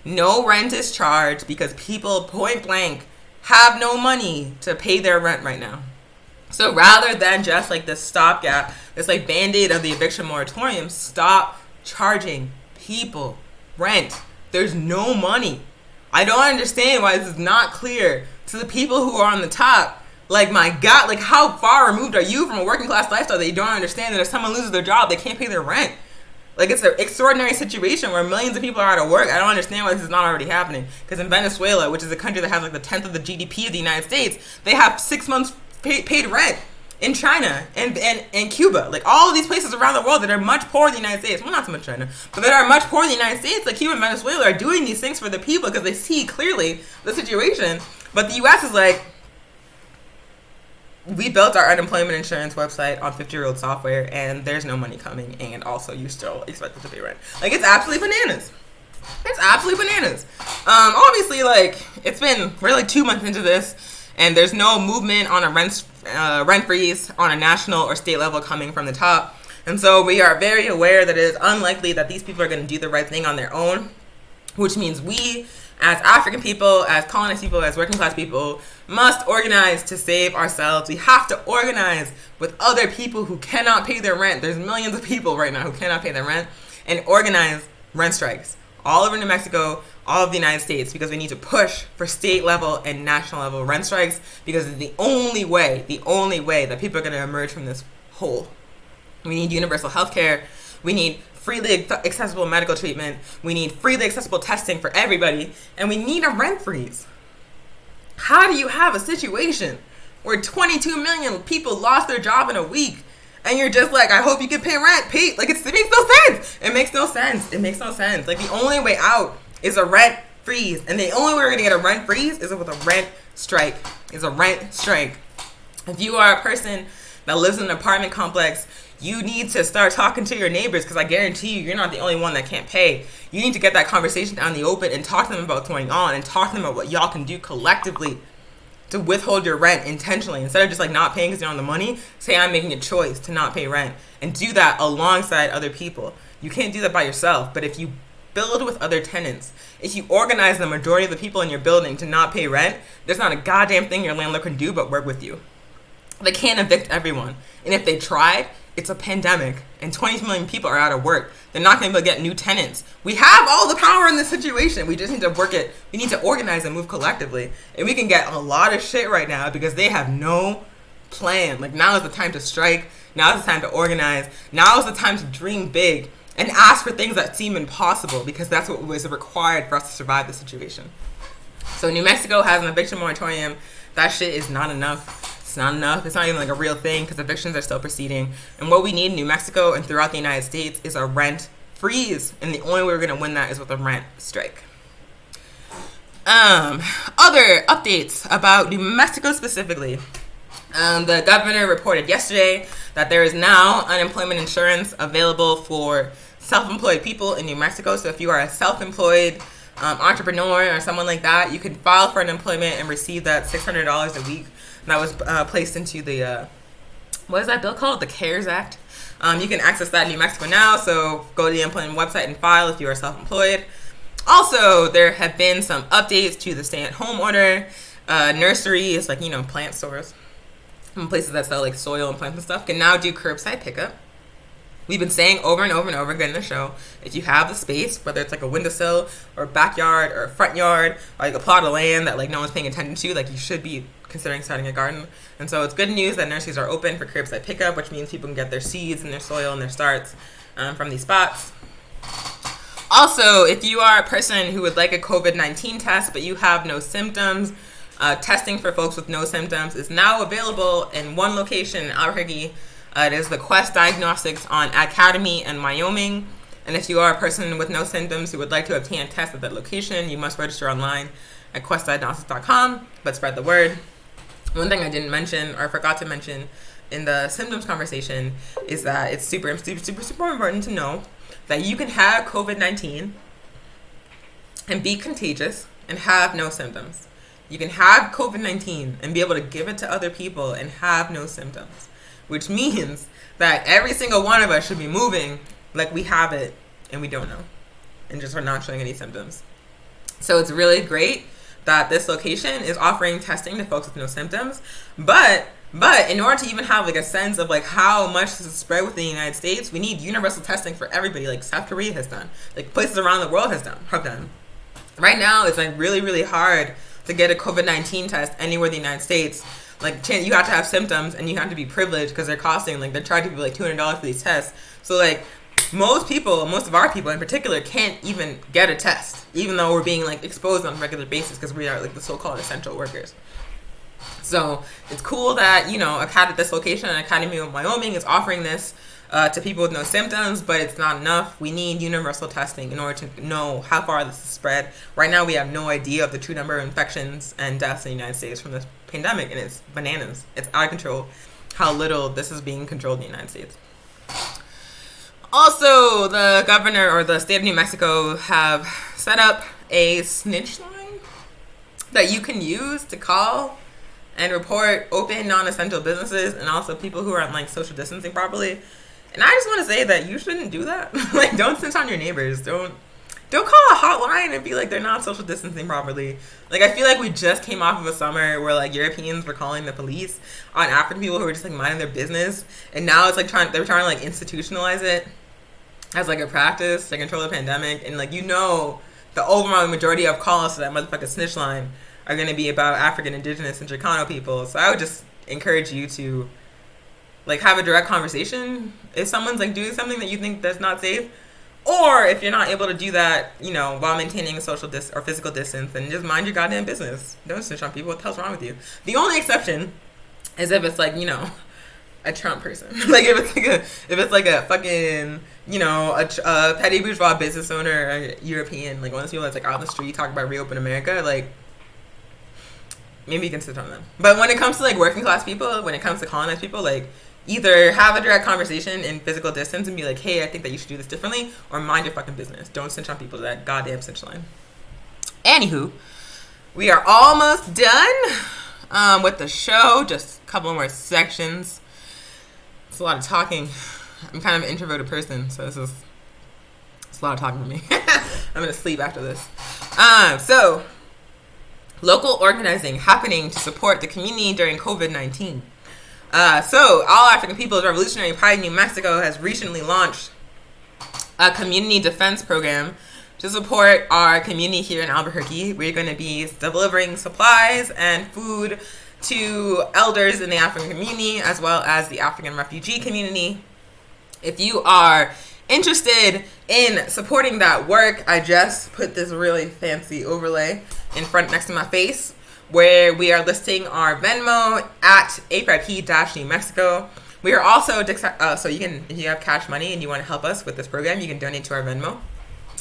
No rent is charged because people, point blank, have no money to pay their rent right now. So rather than just this stopgap, this Band-Aid of the eviction moratorium, stop charging people rent. There's no money. I don't understand why this is not clear to the people who are on the top. My God, how far removed are you from a working class lifestyle that you don't understand that if someone loses their job, they can't pay their rent? It's an extraordinary situation where millions of people are out of work. I don't understand why this is not already happening. Because in Venezuela, which is a country that has the 10th of the GDP of the United States, they have 6 months paid rent. In China and Cuba, all of these places around the world that are much poorer than the United States, well, not so much China, but that are much poorer than the United States, Cuba and Venezuela, are doing these things for the people because they see clearly the situation. But the U.S. is we built our unemployment insurance website on 50-year-old software, and there's no money coming, and also you still expect it to pay rent. It's absolutely bananas. It's absolutely bananas. Obviously, it's been really 2 months into this, and there's no movement on a rent freeze on a national or state level coming from the top. And so we are very aware that it is unlikely that these people are going to do the right thing on their own, which means we, as African people, as colonized people, as working class people, must organize to save ourselves. We have to organize with other people who cannot pay their rent. There's millions of people right now who cannot pay their rent, and organize rent strikes all over New Mexico, all of the United States, because we need to push for state level and national level rent strikes, because it's the only way that people are going to emerge from this hole. We need universal health care. We need freely accessible medical treatment. We need freely accessible testing for everybody. And we need a rent freeze. How do you have a situation where 22 million people lost their job in a week, and you're just like, I hope you can pay rent, Pete? Like, it makes no sense. It makes no sense. It makes no sense. Like, the only way out is a rent freeze. And the only way we're going to get a rent freeze is with a rent strike. It's a rent strike. If you are a person that lives in an apartment complex, you need to start talking to your neighbors, because I guarantee you, you're not the only one that can't pay. You need to get that conversation out in the open and talk to them about what's going on, and talk to them about what y'all can do collectively to withhold your rent intentionally. Instead of just like not paying because you don't have the money, say I'm making a choice to not pay rent, and do that alongside other people. You can't do that by yourself, but if you build with other tenants, if you organize the majority of the people in your building to not pay rent, there's not a goddamn thing your landlord can do but work with you. They can't evict everyone. And if they tried, it's a pandemic, and 20 million people are out of work. They're not going to be able to get new tenants. We have all the power in this situation. We just need to work it. We need to organize and move collectively. And we can get a lot of shit right now because they have no plan. Like, now is the time to strike. Now is the time to organize. Now is the time to dream big and ask for things that seem impossible, because that's what was required for us to survive the situation. So New Mexico has an eviction moratorium. That shit is not enough. It's not enough. It's not even like a real thing, because evictions are still proceeding. And what we need in New Mexico and throughout the United States is a rent freeze. And the only way we're going to win that is with a rent strike. Other updates about New Mexico specifically. The governor reported yesterday that there is now unemployment insurance available for self-employed people in New Mexico. So if you are a self-employed entrepreneur or someone like that, you can file for unemployment and receive that $600 a week. That was placed into the, what is that bill called? The CARES Act. You can access that in New Mexico now, so go to the employment website and file if you are self-employed. Also, there have been some updates to the stay-at-home order. Nurseries, like, plant stores, and places that sell like soil and plants and stuff, can now do curbside pickup. We've been saying over and over and over again in the show, if you have the space, whether it's like a windowsill or a backyard or a front yard or like a plot of land that like no one's paying attention to, like you should be considering starting a garden. And so it's good news that nurseries are open for curbside pickup, which means people can get their seeds and their soil and their starts from these spots. Also, if you are a person who would like a COVID-19 test but you have no symptoms, testing for folks with no symptoms is now available in one location in Albuquerque. It is the Quest Diagnostics on Academy and Wyoming. And if you are a person with no symptoms who would like to obtain a test at that location, you must register online at questdiagnostics.com, but spread the word. One thing I didn't mention or forgot to mention in the symptoms conversation is that it's super important to know that you can have COVID-19 and be contagious and have no symptoms. You can have COVID-19 and be able to give it to other people and have no symptoms, which means that every single one of us should be moving like we have it and we don't know, and just are not showing any symptoms. So it's really great that this location is offering testing to folks with no symptoms, but in order to even have like a sense of like how much this is spread within the United States, we need universal testing for everybody, like South Korea has done, like places around the world have done. Right now, it's like really, really hard to get a COVID-19 test anywhere in the United States. Like, you have to have symptoms and you have to be privileged because they're costing, like, they're charging people like $200 for these tests. So, like, most of our people in particular can't even get a test, even though we're being, like, exposed on a regular basis because we are, like, the so-called essential workers. So, it's cool that, this location, Academy of Wyoming, is offering this to people with no symptoms, but it's not enough. We need universal testing in order to know how far this is spread. Right now, we have no idea of the true number of infections and deaths in the United States from this pandemic, and it's bananas. It's out of control how little this is being controlled in the United States. Also, the governor or the state of New Mexico have set up a snitch line that you can use to call and report open non-essential businesses and also people who aren't like social distancing properly. And I just want to say that you shouldn't do that. Like, don't snitch on your neighbors. Don't call a hotline and be like they're not social distancing properly. Like, I feel like we just came off of a summer where like Europeans were calling the police on African people who were just like minding their business, and now it's like they're trying to like institutionalize it as like a practice to control the pandemic. And like, the overwhelming majority of calls to that motherfucking snitch line are going to be about African, Indigenous, and Chicano people. So I would just encourage you to, like, have a direct conversation if someone's, like, doing something that you think that's not safe. Or if you're not able to do that, you know, while maintaining a social or physical distance, then just mind your goddamn business. Don't snitch on people. What the hell's wrong with you? The only exception is if it's, like, you know, a Trump person. Like, if it's like a fucking, you know, a petty bourgeois business owner, a European, like one of those people that's, like, out on the street talking about reopen America, like, maybe you can sit on them. But when it comes to, like, working class people, when it comes to colonized people, like, either have a direct conversation in physical distance and be like, hey, I think that you should do this differently, or mind your fucking business. Don't snitch on people to that goddamn snitch line. Anywho, we are almost done with the show. Just a couple more sections. It's a lot of talking. I'm kind of an introverted person, so it's a lot of talking for me. I'm going to sleep after this. So, local organizing happening to support the community during COVID-19. So, All African People's Revolutionary Party New Mexico has recently launched a community defense program to support our community here in Albuquerque. We're going to be delivering supplies and food to elders in the African community as well as the African refugee community. If you are interested in supporting that work, I just put this really fancy overlay in front next to my face, where we are listing our Venmo at APRP-New Mexico. We are also, so you can, if you have cash money and you want to help us with this program, you can donate to our Venmo.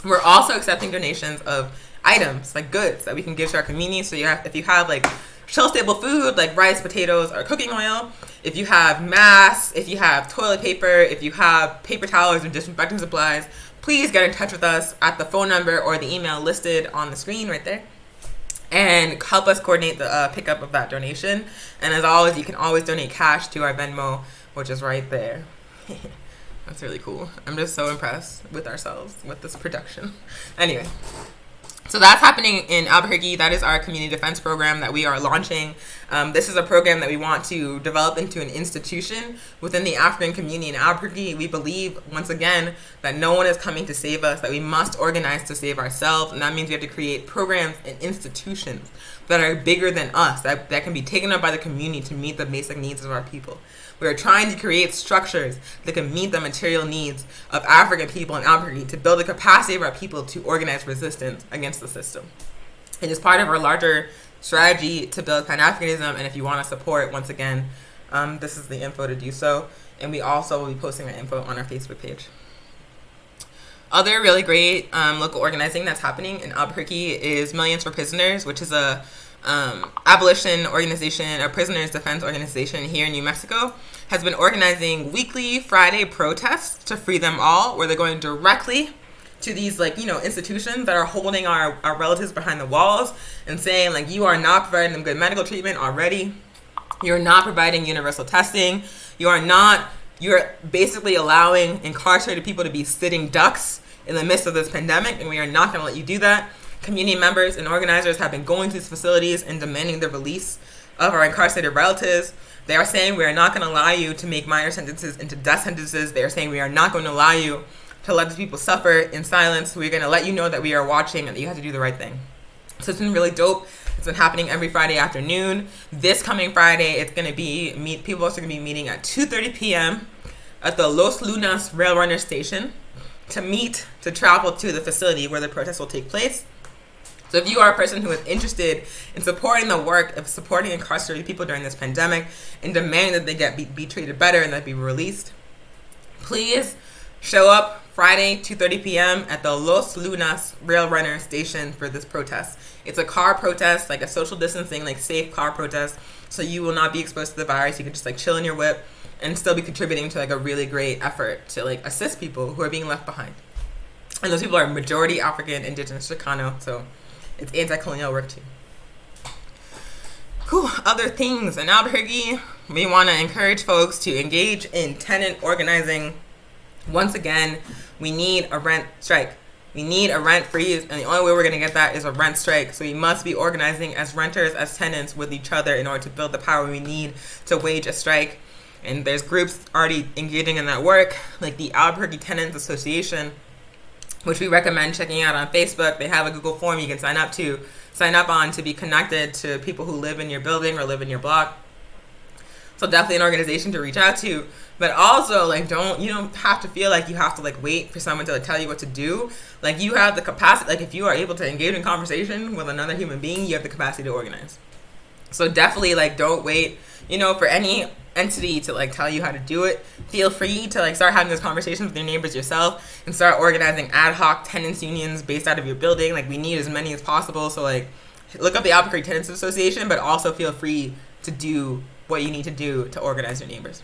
We're also accepting donations of items, like goods, that we can give to our community. So if you have like shelf-stable food, like rice, potatoes, or cooking oil, if you have masks, if you have toilet paper, if you have paper towels and disinfecting supplies, please get in touch with us at the phone number or the email listed on the screen right there, and help us coordinate the pickup of that donation. And as always, you can always donate cash to our Venmo, which is right there. That's really cool. I'm just so impressed with ourselves, with this production. Anyway, so that's happening in Albuquerque. That is our community defense program that we are launching. This is a program that we want to develop into an institution within the African community in Albuquerque. We believe, once again, that no one is coming to save us, that we must organize to save ourselves. And that means we have to create programs and institutions that are bigger than us, that can be taken up by the community to meet the basic needs of our people. We are trying to create structures that can meet the material needs of African people in Albuquerque to build the capacity of our people to organize resistance against the system. It is part of our larger strategy to build pan-africanism, and if you want to support, once again, this is the info to do so. And we also will be posting that info on our Facebook page. Other really great local organizing that's happening in Albuquerque is Millions for Prisoners, which is a abolition organization, a prisoners defense organization here in New Mexico, has been organizing weekly Friday protests to free them all, where they're going directly to these, like, you know, institutions that are holding our relatives behind the walls and saying, like, you are not providing them good medical treatment already. You're not providing universal testing. You're basically allowing incarcerated people to be sitting ducks in the midst of this pandemic, and we are not going to let you do that. Community members and organizers have been going to these facilities and demanding the release of our incarcerated relatives. They are saying we are not going to allow you to make minor sentences into death sentences. They are saying we are not going to allow you to let these people suffer in silence. We're going to let you know that we are watching and that you have to do the right thing. So it's been really dope. It's been happening every Friday afternoon. This coming Friday, it's going to be, people are going to be meeting at 2:30 p.m. at the Los Lunas Rail Runner Station to travel to the facility where the protest will take place. So if you are a person who is interested in supporting the work of supporting incarcerated people during this pandemic and demanding that they be treated better and that be released, please show up Friday, 2:30 p.m. at the Los Lunas Rail Runner Station for this protest. It's a car protest, like a social distancing, like safe car protest, so you will not be exposed to the virus. You can just like chill in your whip and still be contributing to like a really great effort to like assist people who are being left behind. And those people are majority African, Indigenous, Chicano, so it's anti-colonial work too. Cool. Other things in Albuquerque, we want to encourage folks to engage in tenant organizing. Once again, we need a rent strike. We need a rent freeze, and the only way we're going to get that is a rent strike. So we must be organizing as renters, as tenants with each other in order to build the power we need to wage a strike. And there's groups already engaging in that work, like the Albuquerque Tenants Association which we recommend checking out on Facebook. They have a Google form you can sign up on to be connected to people who live in your building or live in your block. So definitely an organization to reach out to. But also, like, you don't have to feel like you have to, like, wait for someone to, like, tell you what to do. Like, you have the capacity, like, if you are able to engage in conversation with another human being, you have the capacity to organize. So definitely, like, don't wait, for any entity to, like, tell you how to do it. Feel free to, like, start having those conversations with your neighbors yourself and start organizing ad hoc tenants unions based out of your building. Like, we need as many as possible. So, like, look up the Albuquerque Tenants Association, but also feel free to do what you need to do to organize your neighbors.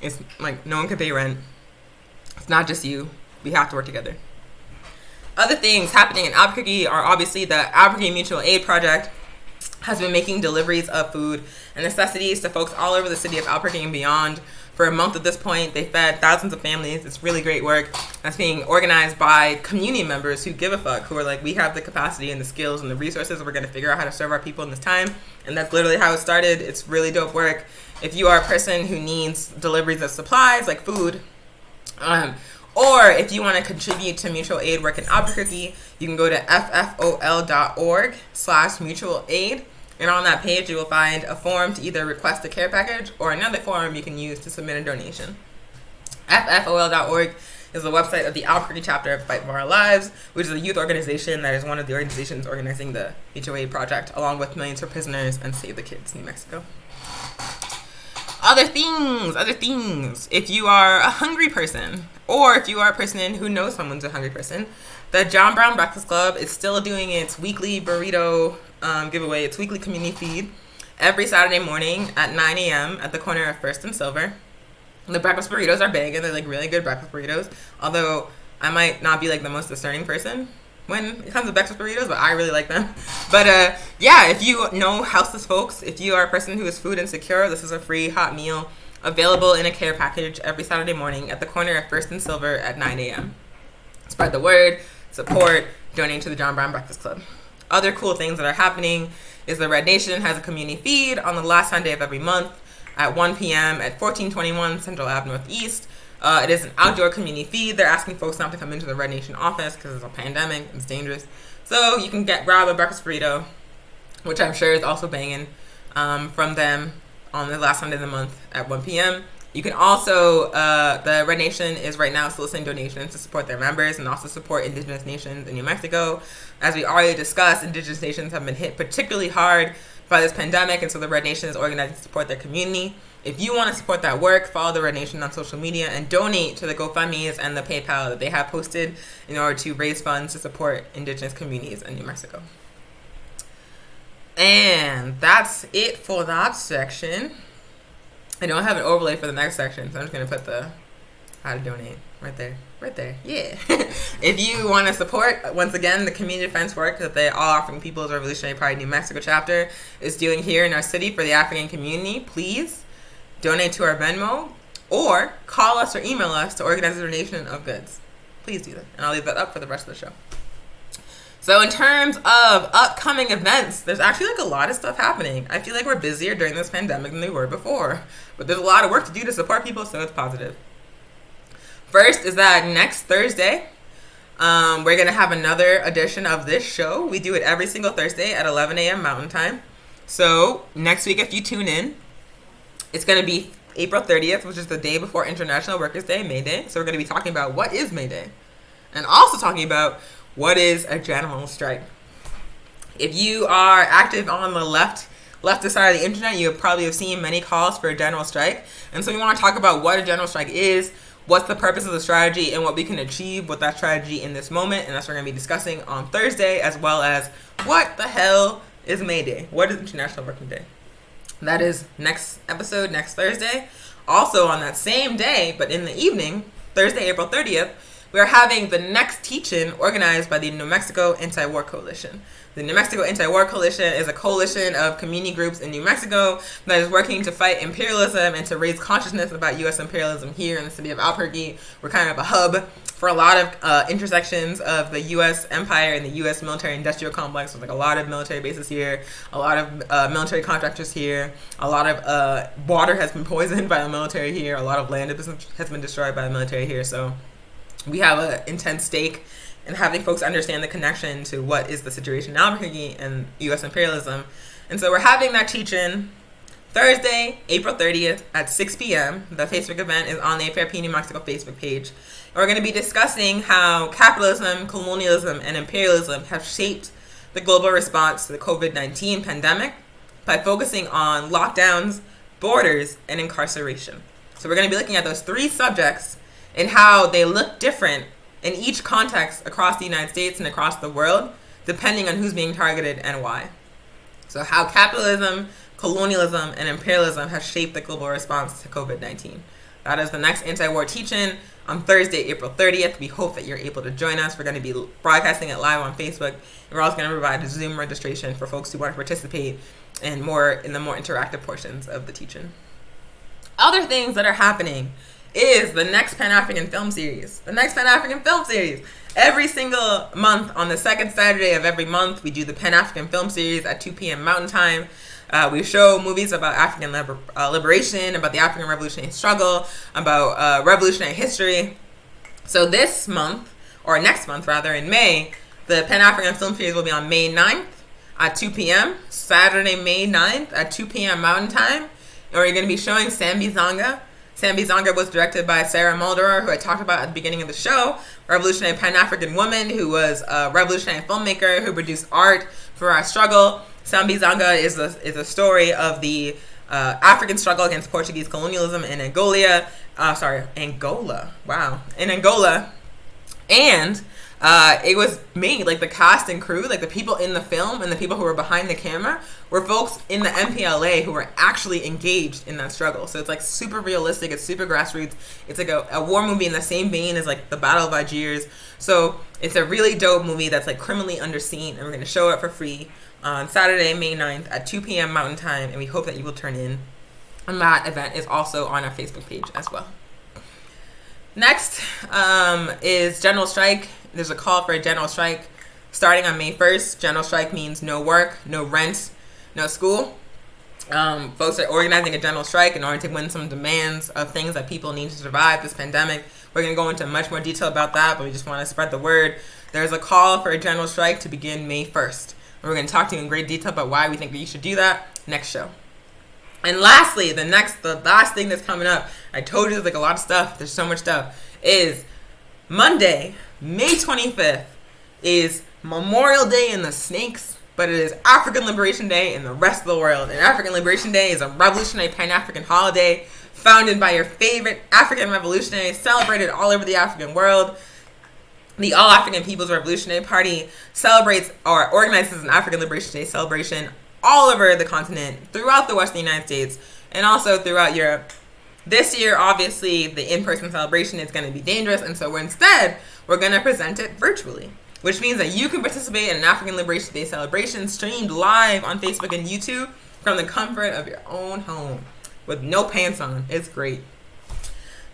It's like no one can pay rent. It's not just you. We have to work together. Other things happening in Albuquerque are obviously the Albuquerque Mutual Aid Project has been making deliveries of food and necessities to folks all over the city of Albuquerque and beyond. For a month at this point, they fed thousands of families. It's really great work that's being organized by community members who give a fuck, who are like, we have the capacity and the skills and the resources. We're going to figure out how to serve our people in this time. And that's literally how it started. It's really dope work. If you are a person who needs deliveries of supplies like food, or if you want to contribute to mutual aid work in Albuquerque, you can go to ffol.org/mutual aid. And on that page, you will find a form to either request a care package or another form you can use to submit a donation. ffol.org is the website of the Albuquerque chapter of Fight for Our Lives, which is a youth organization that is one of the organizations organizing the mutual aid project, along with Millions for Prisoners and Save the Kids, New Mexico. Other things. If you are a hungry person, or if you are a person who knows someone's a hungry person, the John Brown Breakfast Club is still doing its weekly burrito giveaway, its weekly community feed, every Saturday morning at 9 a.m. at the corner of First and Silver. The breakfast burritos are big, and they're, like, really good breakfast burritos, although I might not be, like, the most discerning person when it comes to breakfast burritos, but I really like them. But yeah, if you know houseless folks, if you are a person who is food insecure, this is a free hot meal available in a care package every Saturday morning at the corner of First and Silver at 9 a.m. Spread the word, support, donate to the John Brown Breakfast Club. Other cool things that are happening is the Red Nation has a community feed on the last Sunday of every month at 1 p.m. at 1421 Central Ave Northeast. It is an outdoor community feed. They're asking folks not to come into the Red Nation office because it's a pandemic. It's dangerous. So you can grab a breakfast burrito, which I'm sure is also banging, from them on the last Sunday of the month at 1 p.m. You can also, the Red Nation is right now soliciting donations to support their members and also support Indigenous nations in New Mexico. As we already discussed, Indigenous nations have been hit particularly hard by this pandemic, and so the Red Nation is organizing to support their community. If you want to support that work, follow the Red Nation on social media and donate to the GoFundMes and the PayPal that they have posted in order to raise funds to support Indigenous communities in New Mexico. And that's it for that section. I don't have an overlay for the next section, so I'm just going to put the how to donate right there. Yeah. If you want to support, once again, the community defense work that the All African People's Revolutionary Party New Mexico chapter is doing here in our city for the African community, please donate to our Venmo or call us or email us to organize a donation of goods. Please do that. And I'll leave that up for the rest of the show. So in terms of upcoming events, there's actually like a lot of stuff happening. I feel like we're busier during this pandemic than we were before, but there's a lot of work to do to support people, so it's positive. First is that next Thursday, we're going to have another edition of this show. We do it every single Thursday at 11 a.m. Mountain Time. So next week, if you tune in, it's going to be April 30th, which is the day before International Workers' Day, May Day. So we're going to be talking about what is May Day, and also talking about what is a general strike. If you are active on the leftist side of the internet, you probably have seen many calls for a general strike. And so we want to talk about what a general strike is, what's the purpose of the strategy, and what we can achieve with that strategy in this moment. And that's what we're going to be discussing on Thursday, as well as what the hell is May Day? What is International Working Day? That is next episode, next Thursday. Also on that same day, but in the evening, Thursday, April 30th, we are having the next teach-in organized by the New Mexico Anti-War Coalition. The New Mexico Anti-War Coalition is a coalition of community groups in New Mexico that is working to fight imperialism and to raise consciousness about U.S. imperialism here in the city of Albuquerque. We're kind of a hub for a lot of intersections of the U.S. empire and the U.S. military-industrial complex. There's like a lot of military bases here, a lot of military contractors here, a lot of water has been poisoned by the military here, a lot of land has been destroyed by the military here. So we have an intense stake in having folks understand the connection to what is the situation in Albuquerque and U.S. imperialism. And so we're having that teach-in Thursday, April 30th at 6 p.m. The Facebook event is on the APRP New Mexico Facebook page. And we're going to be discussing how capitalism, colonialism, and imperialism have shaped the global response to the COVID-19 pandemic by focusing on lockdowns, borders, and incarceration. So we're going to be looking at those three subjects and how they look different in each context across the United States and across the world, depending on who's being targeted and why. So how capitalism, colonialism, and imperialism have shaped the global response to COVID-19. That is the next anti-war teach-in on Thursday, April 30th. We hope that you're able to join us. We're going to be broadcasting it live on Facebook. And we're also going to provide a Zoom registration for folks who want to participate in the more interactive portions of the teach-in. Other things that are happening is the next Pan-African film series. Every single month, on the second Saturday of every month, we do the Pan-African film series at 2 p.m. Mountain Time. We show movies about African liberation, about the African revolutionary struggle, about revolutionary history. So this month, or next month rather, in May, the Pan-African film series will be on May 9th at 2 p.m. Saturday, May 9th at 2 p.m. Mountain Time. And we're going to be showing Sambi Zanga. Sambi Zanga was directed by Sarah Mulderer, who I talked about at the beginning of the show, revolutionary Pan-African woman who was a revolutionary filmmaker who produced art for our struggle. Sambi Zanga is a story of the African struggle against Portuguese colonialism in Angola. In Angola. And it was made, like the cast and crew, like the people in the film and the people who were behind the camera were folks in the MPLA who were actually engaged in that struggle. So it's like super realistic, it's super grassroots. It's like a war movie in the same vein as like the Battle of Algiers. So it's a really dope movie that's like criminally underseen, and we're going to show it for free on Saturday, May 9th at 2 p.m. Mountain Time, and we hope that you will turn in. And that event is also on our Facebook page as well. Next is General Strike. There's a call for a general strike starting on May 1st. General strike means no work, no rent, no school. Folks are organizing a general strike in order to win some demands of things that people need to survive this pandemic. We're going to go into much more detail about that, but we just want to spread the word. There's a call for a general strike to begin May 1st. And we're going to talk to you in great detail about why we think that you should do that next show. And lastly, the last thing that's coming up, I told you there's like a lot of stuff, there's so much stuff, is Monday, May 25th, is Memorial Day in the Snakes, but it is African Liberation Day in the rest of the world. And African Liberation Day is a revolutionary Pan-African holiday founded by your favorite African revolutionaries, celebrated all over the African world. The All African People's Revolutionary Party celebrates or organizes an African Liberation Day celebration all over the continent, throughout the Western United States, and also throughout Europe. This year, obviously, the in-person celebration is going to be dangerous, and so we're going to present it virtually, which means that you can participate in an African Liberation Day celebration streamed live on Facebook and YouTube from the comfort of your own home with no pants on. It's great.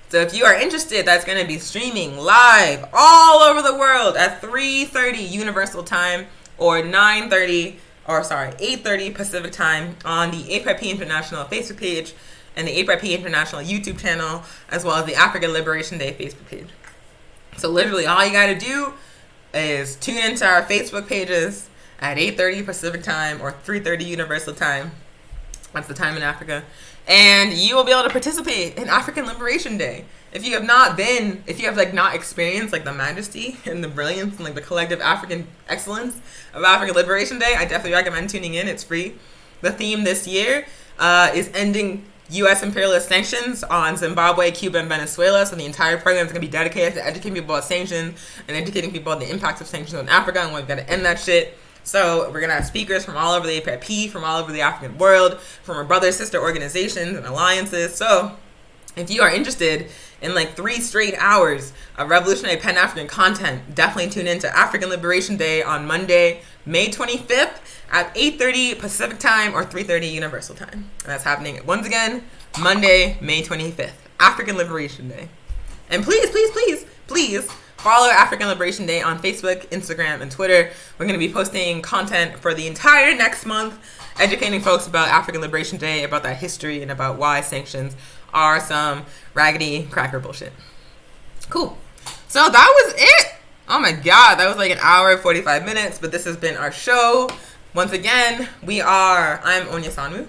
So if you are interested, that's going to be streaming live all over the world at 3:30 Universal Time or 8:30 Pacific Time on the APRP International Facebook page and the APRP International YouTube channel, as well as the African Liberation Day Facebook page. So literally all you got to do is tune into our Facebook pages at 8:30 Pacific Time or 3:30 Universal Time. That's the time in Africa. And you will be able to participate in African Liberation Day. If you have not experienced like the majesty and the brilliance and like the collective African excellence of African Liberation Day, I definitely recommend tuning in. It's free. The theme this year is ending U.S. imperialist sanctions on Zimbabwe, Cuba, and Venezuela. So the entire program is going to be dedicated to educating people about sanctions and educating people on the impacts of sanctions on Africa and we've got to end that shit. So we're going to have speakers from all over the APRP, from all over the African world, from our brother, sister organizations and alliances. So if you are interested in like 3 straight hours of revolutionary Pan-African content, definitely tune in to African Liberation Day on Monday, May 25th at 8:30 Pacific Time or 3:30 Universal Time. And that's happening once again, Monday, May 25th, African Liberation Day. And please, please, please, please follow African Liberation Day on Facebook, Instagram, and Twitter. We're going to be posting content for the entire next month, educating folks about African Liberation Day, about that history, and about why sanctions are some raggedy cracker bullshit. Cool. So that was it. Oh my God, that was like an hour and 45 minutes, but this has been our show. Once again, I'm Onya Sanwu.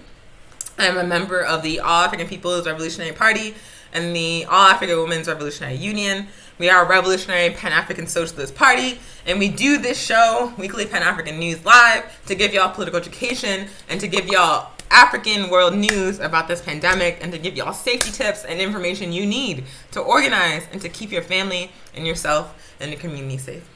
I'm a member of the All African People's Revolutionary Party and the All African Women's Revolutionary Union. We are a revolutionary Pan-African Socialist Party, and we do this show, Weekly Pan-African News Live, to give y'all political education and to give y'all African world news about this pandemic and to give y'all safety tips and information you need to organize and to keep your family and yourself and the community safe.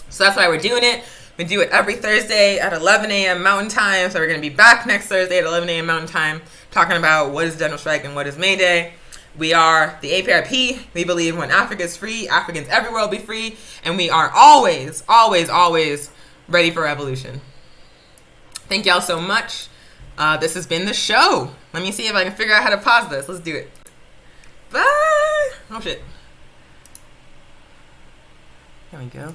So that's why we're doing it. We do it every Thursday at 11 a.m. Mountain Time. So we're going to be back next Thursday at 11 a.m. Mountain Time talking about what is general strike and what is May Day. We are the APRP. We believe when Africa is free, Africans everywhere will be free. And we are always, always, always ready for revolution. Thank y'all so much. This has been the show. Let me see if I can figure out how to pause this. Let's do it. Bye. Oh, shit. There we go.